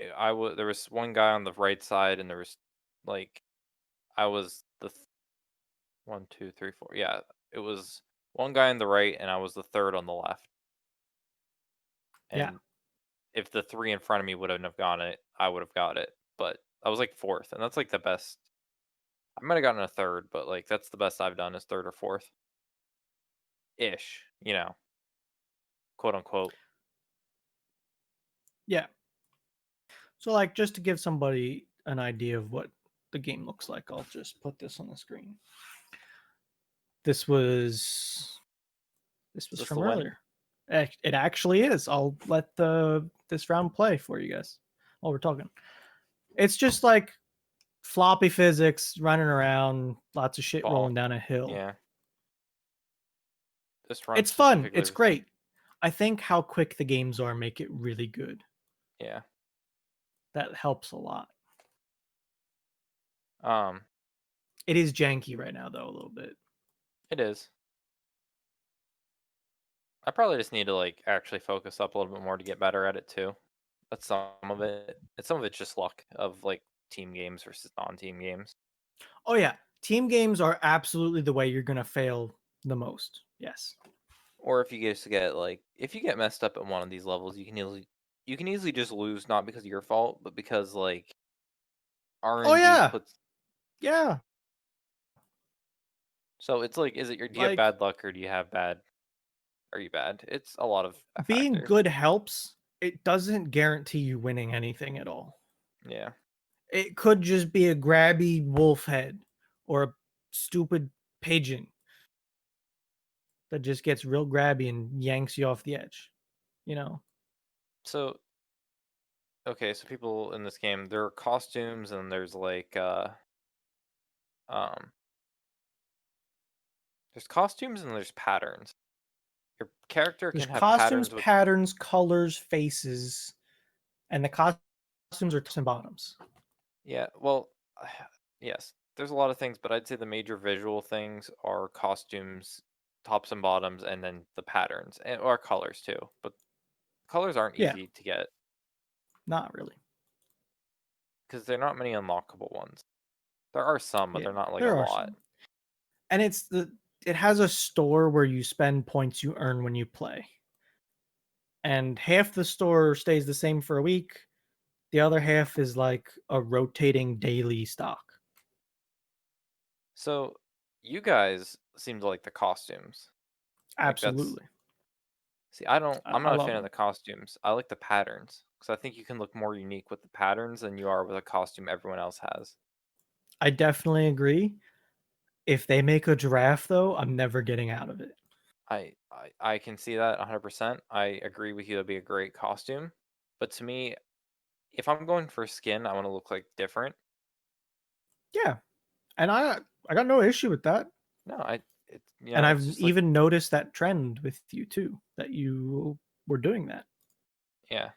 there was one guy on the right side, and there was like, I was the 1, 2, 3, 4. Yeah, it was one guy on the right, and I was the third on the left. And if the 3 in front of me wouldn't have gotten it, I would have got it. But I was like fourth, and that's like the best. I might have gotten a third, but like that's the best I've done is third or fourth. Ish, quote unquote. Yeah. So like just to give somebody an idea of what the game looks like, I'll just put this on the screen. This was from earlier. It actually is. I'll let this round play for you guys while we're talking. It's just like floppy physics, running around, lots of shit Ball. rolling down a hill. Yeah. This run It's fun. specifically It's was- great. I think how quick the games are make it really good. Yeah. That helps a lot. Um, It is janky right now, though, a little bit. it is. I probably just need to like actually focus up a little bit more to get better at it too. That's some of it. And some of it's just luck of like team games versus non-team games. Oh yeah, team games are absolutely the way you're gonna fail the most. Yes. Or if you get like if you get messed up at one of these levels, you can easily just lose, not because of your fault, but because like RNG Oh yeah, puts. yeah. So it's like, do you have Like bad luck or do you have bad? Are you bad? It's a lot of being factors. good helps. It doesn't guarantee you winning anything at all. Yeah. It could just be a grabby wolf head or a stupid pigeon that just gets real grabby and yanks you off the edge. You know. So okay, so people in this game, there are costumes and there's like um there's costumes and there's patterns. Your character There's can have costumes, patterns with patterns, colors, faces, and the costumes are tops and bottoms. yeah, well, yes, there's a lot of things, but I'd say the major visual things are costumes, tops and bottoms, and then the patterns and or colors too. But colors aren't Yeah, easy to get not really. because there are not many unlockable ones. There are some, but Yeah, they're not like a there are lot. some. And it has a store where you spend points you earn when you play. And half the store stays the same for a week. The other half is like a rotating daily stock. So you guys seem to like the costumes. Like that's Absolutely. see, I'm I not a love fan of them. the costumes. I like the patterns because I think you can look more unique with the patterns than you are with a costume everyone else has. I definitely agree. If they make a giraffe, though, I'm never getting out of it. I can see that 100%. I agree with you. That'd be a great costume. But to me, if I'm going for skin, I want to look like different. Yeah. And I got no issue with that. No, it's And it's I've just like even noticed that trend with you too, that you were doing that. yeah.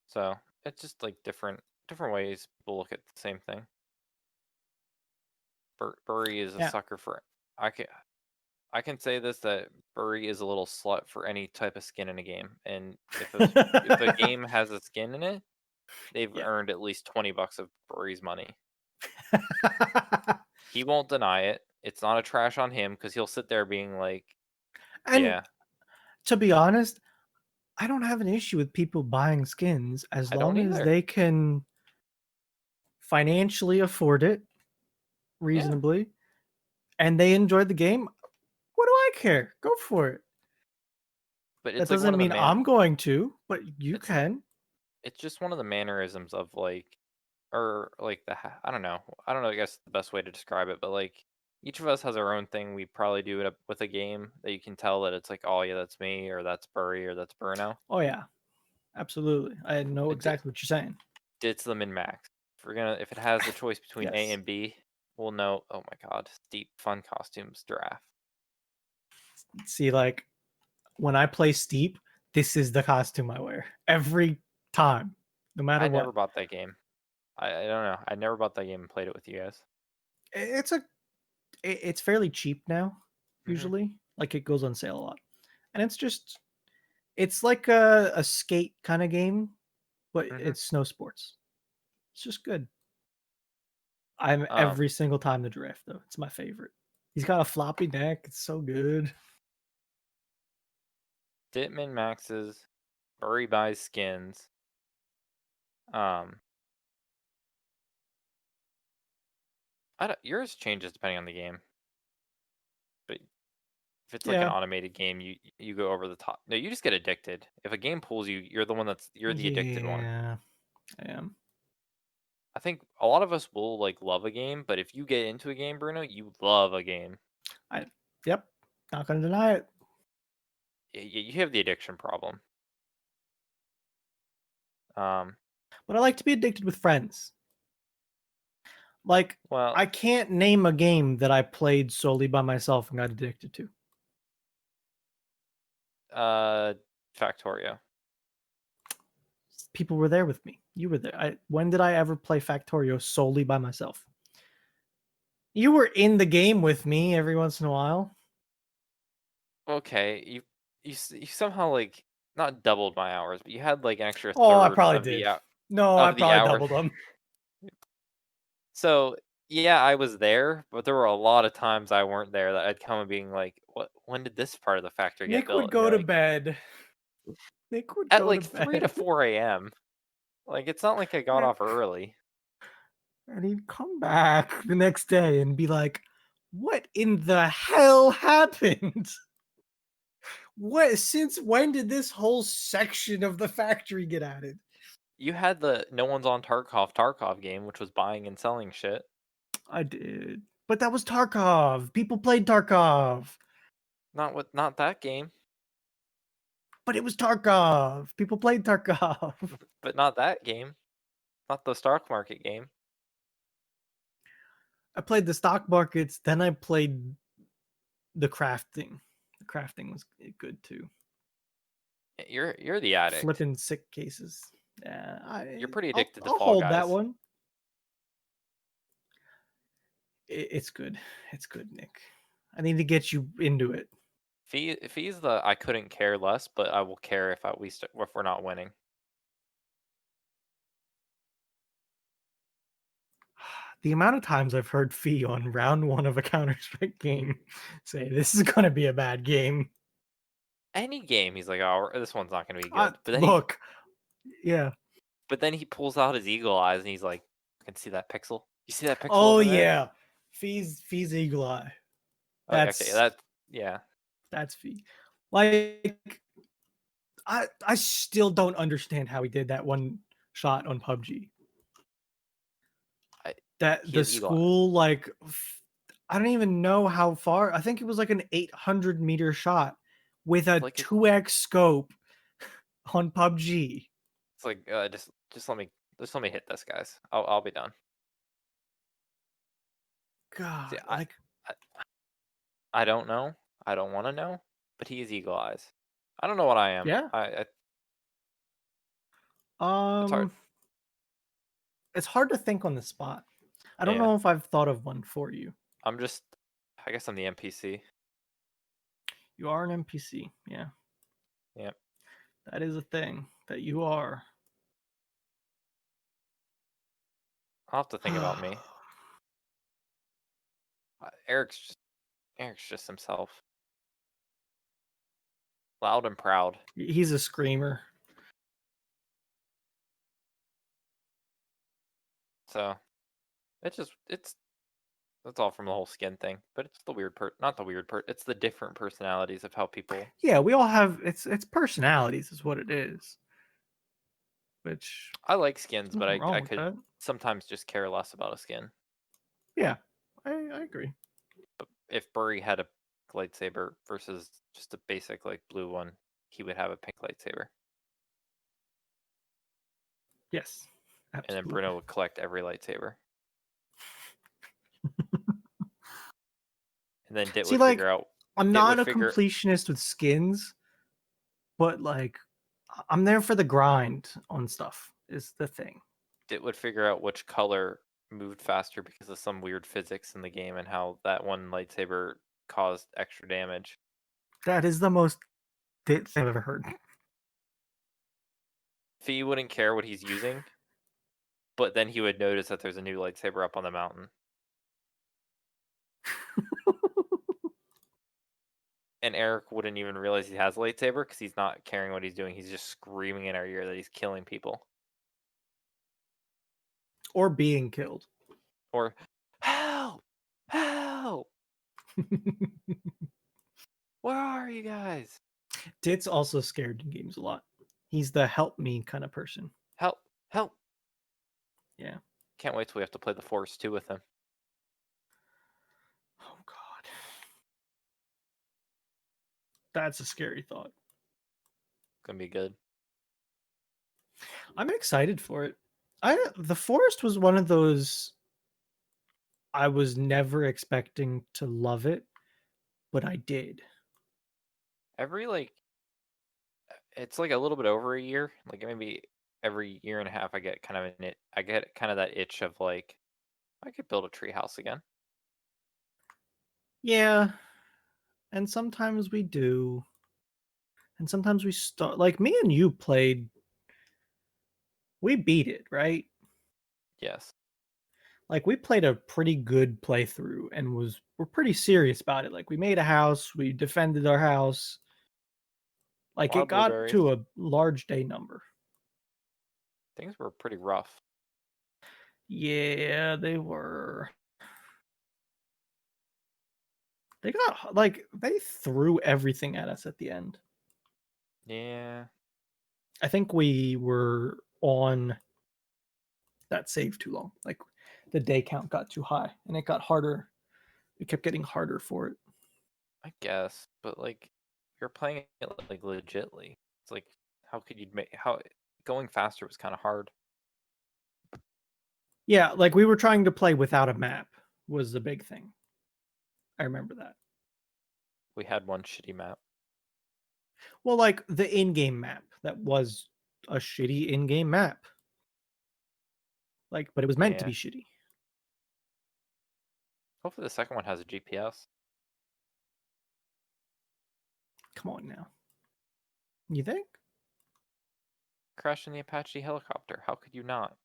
So it's just like different ways people look at the same thing. Burry is a Yeah. sucker for. I can say this that Burry is a little slut for any type of skin in a game, and if a game has a skin in it, they've Yeah. earned at least $20 of Burry's money. He won't deny it. It's not a trash on him because he'll sit there being like, And yeah, to be honest, I don't have an issue with people buying skins as I don't long as either. they can financially afford it Yeah, reasonably and they enjoy the game. What do I care? Go for it. but That it's like one doesn't of the mean I'm going to, but you it's can. it's just one of the mannerisms of like, or like I don't know, I guess the best way to describe it, but like each of us has our own thing we probably do it with a game that you can tell that it's like, oh yeah, that's me, or that's Burry, or that's Bruno. Oh yeah, absolutely. I know exactly what you're saying. It's the min max. If it has the choice between A Yes. and B, we'll know. Oh my god, Steep Fun Costumes Giraffe. See, like when I play Steep, this is the costume I wear every time, no matter I what. never bought that game. I don't know. I never bought that game and played it with you guys. It's fairly cheap now. Mhm. Usually, like it goes on sale a lot, and it's like a skate kind of game, but Mhm. it's snow sports. It's just good. I'm Um, every single time the drift though. It's my favorite. He's got a floppy neck. It's so good. Dit min maxes, Burry buys skins. Um, yours changes depending on the game, but if it's like an Yeah. automated game, you go over the top. No, you just get addicted. If a game pulls you, you're the addicted one. Yeah, I am. I think a lot of us will like love a game, but if you get into a game, Bruno, you love a game. Yep. Not gonna deny it. You have the addiction problem. Um, But I like to be addicted with friends. Like, Well, I can't name a game that I played solely by myself and got addicted to. Factorio. People were there with me. You were there. When did I ever play Factorio solely by myself? You were in the game with me every once in a while. Okay, you somehow like not doubled my hours, but you had like an extra Oh, I third probably of the did. No, I of the probably hours. doubled them. So yeah, I was there, but there were a lot of times I weren't there that I'd come and being like, "What? When did this part of the factory get Nick built?" would And be go to like, bed. Nick would at go to like 3 to bed. 4 a.m. Like it's not like I got off early. And he'd come back the next day and be like, what in the hell happened? What, since when did this whole section of the factory get added? You had the No One's on Tarkov game, which was buying and selling shit. I did. But that was Tarkov. People played Tarkov. Not that game, But it was Tarkov. People played Tarkov. but not that game. Not the stock market game. I played the stock markets, then I played the crafting. The crafting was good too. You're the addict. Flipping sick cases. Yeah, You're pretty I'll, addicted to I'll Fall hold that Guys. one. It's good. It's good, Nick. I need to get you into it. If he's the I couldn't care less, but I will care if if we're not winning. The amount of times I've heard Fee on round one of a Counter-Strike game say this is going to be a bad game. Any game, he's like, "Oh, this one's not going to be Uh, good." But then look, yeah. he pulls out his eagle eyes and he's like, "I can see that pixel. You see that pixel Oh over there?" yeah, Fee's Eagle Eye. Oh, okay, yeah. That's Fee. Like I still don't understand how he did that one shot on PUBG. That He the has eagle eye. school I don't even know how far. I think it was like an 800-meter shot with a Like 2x scope on PUBG. it's like just let me hit this, guys. I'll be done. God, See, like I don't know. I don't want to know, but he has eagle eyes. I don't know what I am. yeah. It's hard. It's hard to think on the spot. I don't Yeah. know if I've thought of one for you. I guess I'm the NPC. You are an NPC, yeah. Yep. That is a thing that you are. I'll have to think about me. Eric's just himself. Loud and proud. He's a screamer. So that's all from the whole skin thing. But it's the weird not the weird it's the different personalities of how people. Yeah, we all have it's personalities is what it is. Which I like skins, but nothing wrong I with could that. sometimes just care less about a skin. Yeah, I agree. But if Burry had a lightsaber versus just a basic like blue one, he would have a pink lightsaber. Yes. Absolutely. And then Bruno would collect every lightsaber. And then Dit See, would like, figure out. I'm not a completionist with skins, but like I'm there for the grind on stuff is the thing. Dit would figure out which color moved faster because of some weird physics in the game and how that one lightsaber caused extra damage. That is the most Dit thing I've ever heard. Fee wouldn't care what he's using, but then he would notice that there's a new lightsaber up on the mountain. And Eric wouldn't even realize he has a lightsaber because he's not caring what he's doing. He's just screaming in our ear that he's killing people. Or being killed. Or, help! Help! Where are you guys? Dit's also scared in games a lot. He's the help me kind of person. Help! Help! Yeah. Can't wait till we have to play the Force 2 with him. Oh, God. That's a scary thought. Gonna be good. I'm excited for it. The Forest was one of those I was never expecting to love it, but I did. Every it's like a little bit over a year, like maybe every year and a half, I get kind of I get kind of that itch of like I could build a treehouse again. Yeah, and sometimes we do. And sometimes we start like me and you played, we beat it, right? Yes, Like we played a pretty good playthrough and we're pretty serious about it. Like we made a house, we defended our house. Like it wild got blueberries. to a large day number. Things were pretty rough. Yeah, they were. They got like they threw everything at us at the end. Yeah, I think we were on that save too long. Like the day count got too high and it got harder. It kept getting harder for it. I guess, but like you're playing it like legitly. It's like how could you make how going faster was kind of hard. Yeah, like we were trying to play without a map was the big thing. I remember that. We had one shitty map. Well, like the in-game map that was a shitty in-game map. Like, but it was meant to Yeah. be shitty. Hopefully the second one has a GPS. Come on now. You think? Crash in the Apache helicopter. How could you not?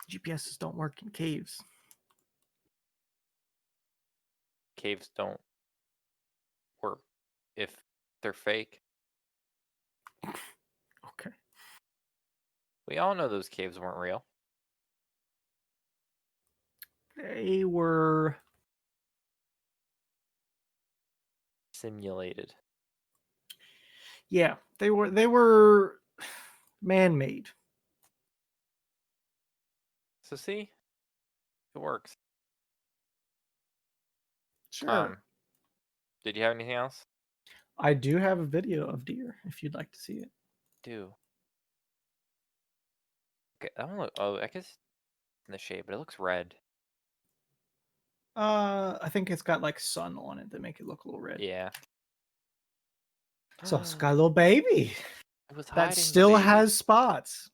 GPSs don't work in caves. Caves don't work if they're fake. Okay. We all know those caves weren't real. They were Simulated. yeah, they were man-made. So see, it works. Sure. Did you have anything else? I do have a video of deer if you'd like to see it. Do. Okay, I don't know. Oh, I guess in the shade, but it looks red. I think it's got like sun on it that make it look a little red. Yeah. So it's got a little baby It was that hiding the still baby. has spots.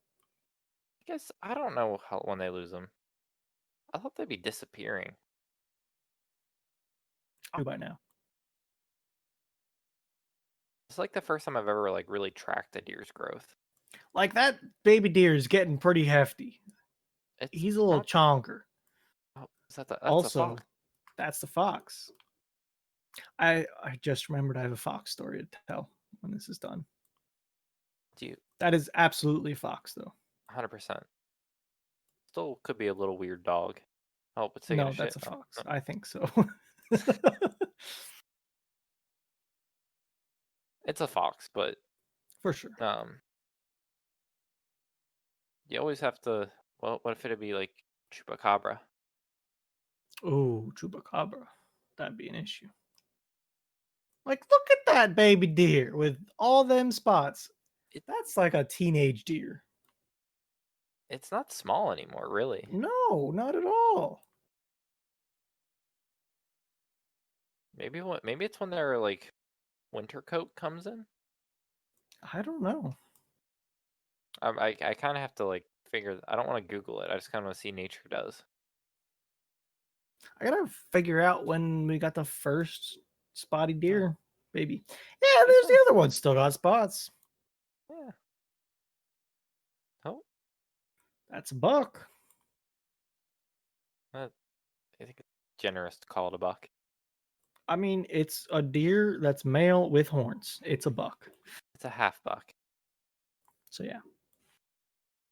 I guess I don't know how when they lose them. I thought they'd be disappearing. By now. It's like the first time I've ever like really tracked a deer's growth. Like that baby deer is getting pretty hefty. It's He's a little not, chonker. oh, is that that's a Also, fox. that's the fox. I just remembered I have a fox story to tell when this is done. Do you That is absolutely a fox though. 100%? Still could be a little weird dog. Oh, it's taking No, a shit. that's a Oh, fox. no. I think so. It's a fox, but For sure. you always have to. Well, what if it'd be like chupacabra? Oh, chupacabra. That'd be an issue. Like, look at that baby deer with all them spots. That's like a teenage deer. It's not small anymore, really. No, not at all. Maybe it's when their like winter coat comes in. I don't know. I kind of have to like figure. I don't want to Google it. I just kind of want to see nature does. I gotta figure out when we got the first spotty deer baby. Yeah, This there's the one- other one still got spots. Yeah. Oh, That's a buck. I think it's generous to call it a buck. I mean, it's a deer that's male with horns. It's a buck. It's a half buck. So yeah.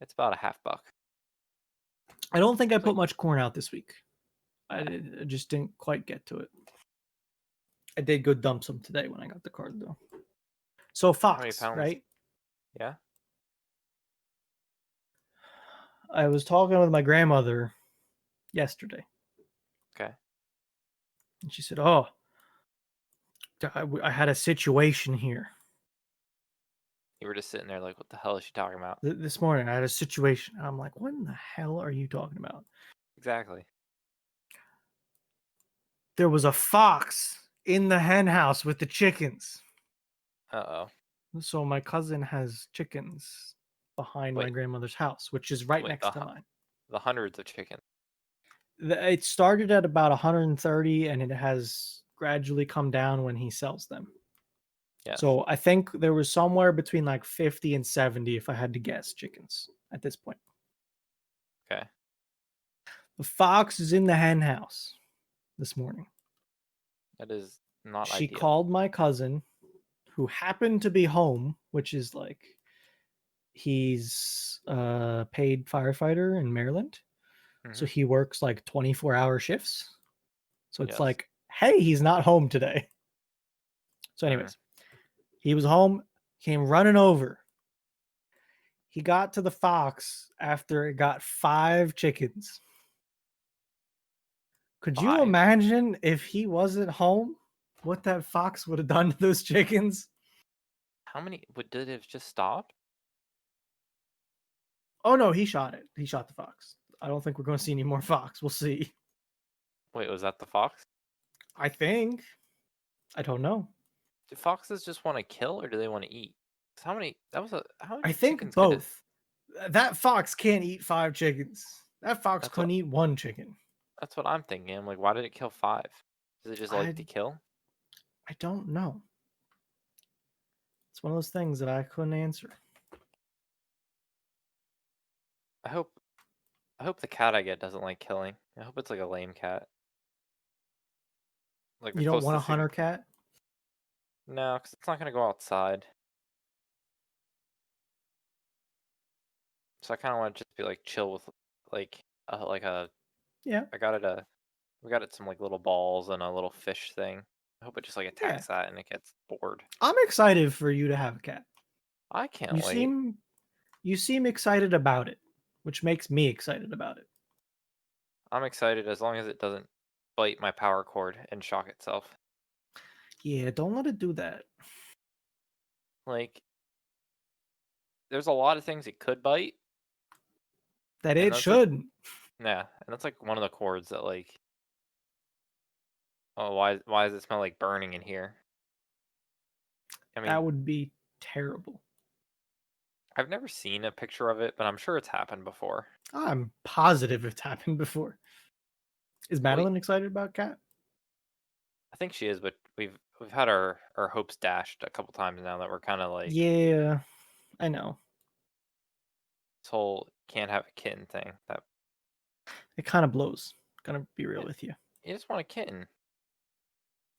It's about a half buck. I don't think I It's put like- much corn out this week. I just didn't quite get to it. I did go dump some today when I got the card though. So many fox, pounds? right? Yeah. I was talking with my grandmother yesterday, Okay. and she said, "Oh, I had a situation here You were just sitting there like, what the hell is she talking about? this morning. I had a situation." And I'm like, "What in the hell are you talking about?" Exactly. there was a fox in the hen house with the chickens. Uh-oh. So my cousin has chickens behind my Wait. grandmother's house, which is right Wait, next to mine. The hundreds of chickens. It started at about 130 and it has gradually come down when he sells them. Yes. So I think there was somewhere between like 50 and 70, if I had to guess, chickens at this point. Okay. The fox is in the hen house this morning. That is not She ideal. called my cousin, who happened to be home, which is like he's a paid firefighter in Maryland. So Mhm. he works like 24-hour shifts. So it's Yes. like, hey, he's not home today. So, anyways, he was home, came running over. He got to the fox after it got 5 chickens. Could you 5? imagine if he wasn't home, what that fox would have done to those chickens? How many did it have just stopped? Oh no, he shot it. He shot the fox. I don't think we're going to see any more fox. We'll see. Wait, was that the fox? I think. I don't know. Do foxes just want to kill or do they want to eat? 'Cause how many I think chickens could it? both. That fox can't eat 5 chickens. That fox That's couldn't what eat 1 chicken. that's what I'm thinking. I'm like, why did it kill 5? Does it just like to I kill? I don't know. It's one of those things that I couldn't answer. I hope the cat I get doesn't like killing. I hope it's like a lame cat. Like the You don't want a closest thing. hunter cat? No, because it's not gonna go outside. So I kind of want to just be like chill with like a Yeah. we got it some like little balls and a little fish thing. I hope it just like attacks that and it gets bored. I'm excited for you to have a cat. I can't You wait. seem excited about it, which makes me excited about it. I'm excited as long as it doesn't bite my power cord and shock itself. Yeah, don't let it do that. Like there's a lot of things it could bite. That And it that's like shouldn't. yeah, and that's like one of the cords that like oh why does it smell like burning in here? I mean, That would be terrible. I've never seen a picture of it, but I'm sure it's happened before. I'm positive it's happened before. Is Madeline excited about cat? I think she is, but we've had our hopes dashed a couple times now that we're kind of like Yeah, I know. this whole can't have a kitten thing. That It kind of blows. Gonna be real with you. you just want a kitten.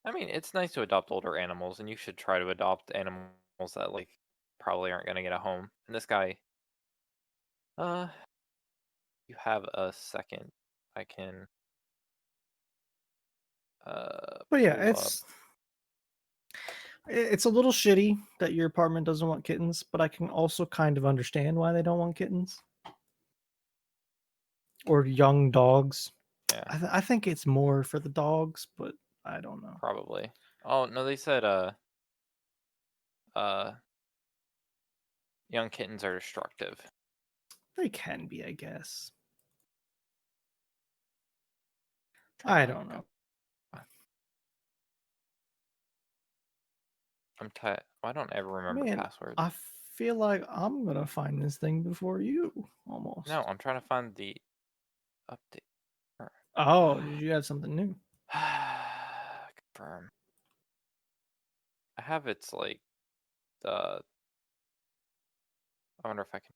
I mean, it's nice to adopt older animals, and you should try to adopt animals that like probably aren't gonna get a home. And this guy, uh, you have a second, I can But yeah, pull up. it's a little shitty that your apartment doesn't want kittens, but I can also kind of understand why they don't want kittens or young dogs. Yeah, I think it's more for the dogs, but I don't know. probably. Oh no, they said uh, young kittens are destructive. They can be, I guess. Trying to I find don't know. I'm tired. Why don't I ever remember Man, passwords? I feel like I'm gonna find this thing before you, almost. No, I'm trying to find the update. Oh, did you add something new? Confirm. I have its like the. I wonder if I can.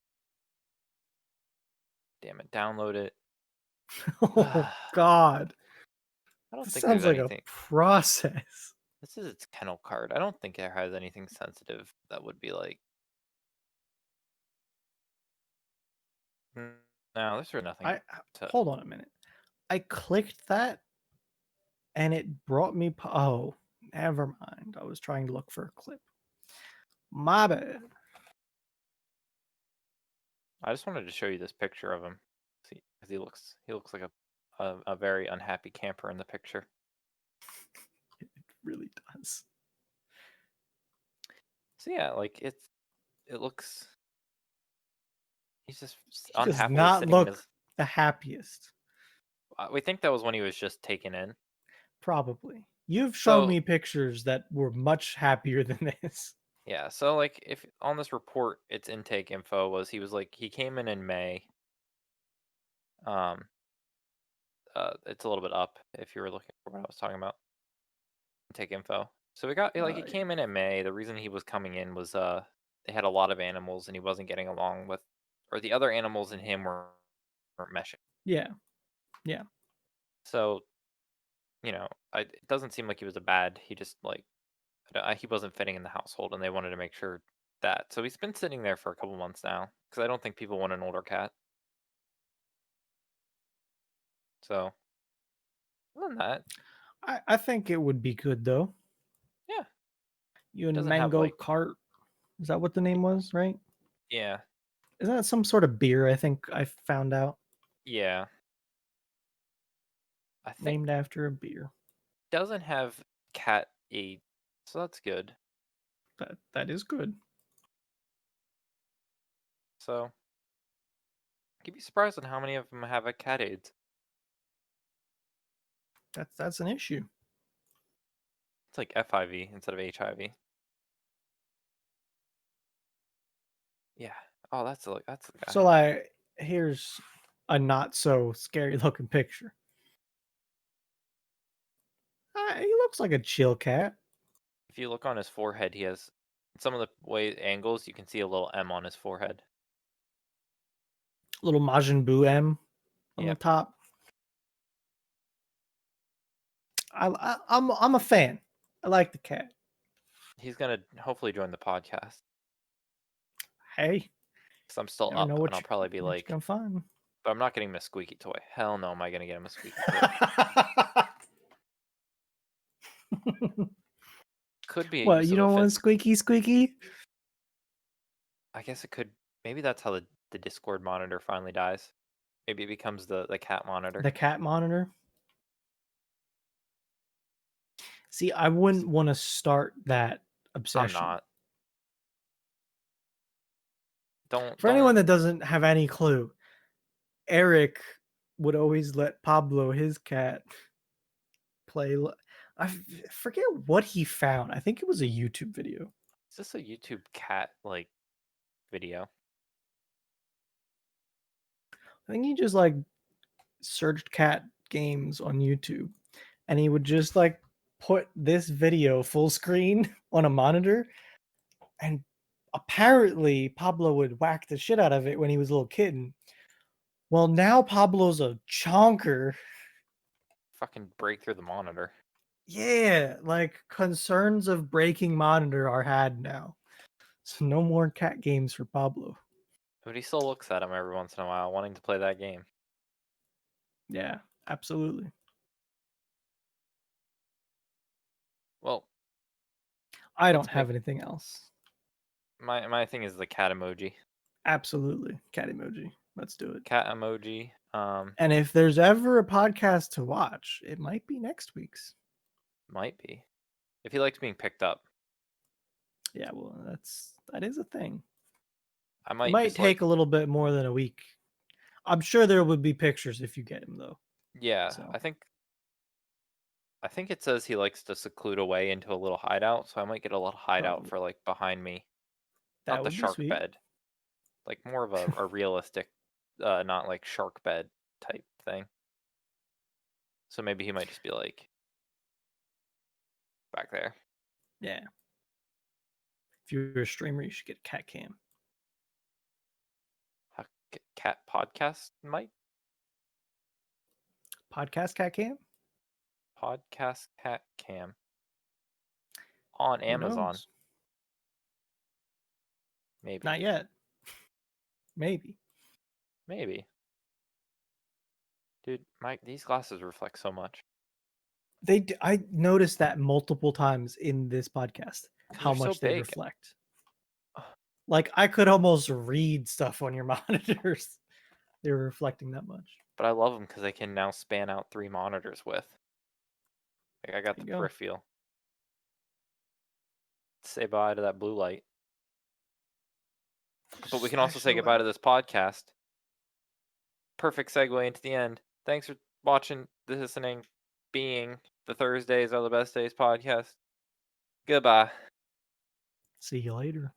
Damn it! Download it. Oh God, I don't this think there's sounds like anything. a process. This is its kennel card. I don't think it has anything sensitive that would be like. No, there's really nothing. Hold on a minute. I clicked that, and it brought me. Oh, never mind. I was trying to look for a clip. My bad. I just wanted to show you this picture of him. See, because he looks like a very unhappy camper in the picture. It really does. So yeah, like it looks. He's just He does unhappily not sitting in look his. the happiest. We think that was when he was just taken in. Probably. You've shown So me pictures that were much happier than this. yeah, so like if on this report, its intake info was he came in May. Um, it's a little bit up if you were looking for what I was talking about. Intake info. So he Yeah. came in May. The reason he was coming in was they had a lot of animals and he wasn't getting along with, or the other animals and him weren't meshing. Yeah. Yeah. So it doesn't seem like he was a bad. He just he wasn't fitting in the household, and they wanted to make sure that. So he's been sitting there for a couple months now because I don't think people want an older cat. So other than that, I think it would be good though. yeah, You and doesn't have Mango Cart. Is that what the name was, right? yeah, Isn't that some sort of beer? I think I found out. yeah. I think Named after a beer. doesn't have cat AIDS, so that's good. That is good. So you'd be surprised on how many of them have a cat AIDS. That's an issue. It's like FIV instead of HIV. Yeah. Oh, that's the guy. So here's a not so scary looking picture. He looks like a chill cat. If you look on his forehead, he has some of the way angles. You can see a little M on his forehead. Little Majin Buu M on the Yep. top. I'm a fan. I like the cat. He's gonna hopefully join the podcast Hey, because I'm still never know up, what and I'll you probably be what like, you gonna find. but I'm not getting him a squeaky toy. Hell no, am I gonna get him a squeaky toy? Could be a What, use you of a don't want fit. a squeaky? I guess it could. Maybe that's how the Discord monitor finally dies. Maybe it becomes the cat monitor. The cat monitor. See, I wouldn't want to start that obsession. I'm not. Don't. For anyone that doesn't have any clue, Eric would always let Pablo, his cat, play. I forget what he found. I think it was a YouTube video. Is this a YouTube cat video? I think he just like searched cat games on YouTube, and he would just like put this video full screen on a monitor, and apparently Pablo would whack the shit out of it when he was a little kitten. Well, now Pablo's a chonker. Fucking break through the monitor. Yeah, like concerns of breaking monitor are had now. So no more cat games for Pablo. But he still looks at him every once in a while, wanting to play that game. Yeah, absolutely. Well, I don't have anything else. my thing is the cat emoji. Absolutely. Cat emoji. Let's do it. Cat emoji. And if there's ever a podcast to watch, it might be next week's. Might be. If he likes being picked up. Yeah, well, that is a thing. I It might might just take a little bit more than a week. I'm sure there would be pictures if you get him though. Yeah, So I think it says he likes to seclude away into a little hideout, so I might get a little hideout for behind me. that Not the would be shark sweet. bed. Like more of a realistic, not like shark bed type thing. So maybe he might just be like back there. Yeah. If you're a streamer, you should get a cat cam. Cat podcast might? Podcast cat cam? Podcast cat cam. On Who Amazon. knows? Maybe. Not yet. Maybe. Maybe. Dude, these glasses reflect so much. I noticed that multiple times in this podcast how They're so much they big. reflect. Like I could almost read stuff on your monitors. They were reflecting that much. But I love them because I can now span out 3 monitors with. Like I got the There you go. peripheral. Say bye to that blue light. But we can also say goodbye to this podcast. Perfect segue into the end. Thanks for watching, listening, being the Thursdays Are the Best Days podcast. Goodbye. See you later.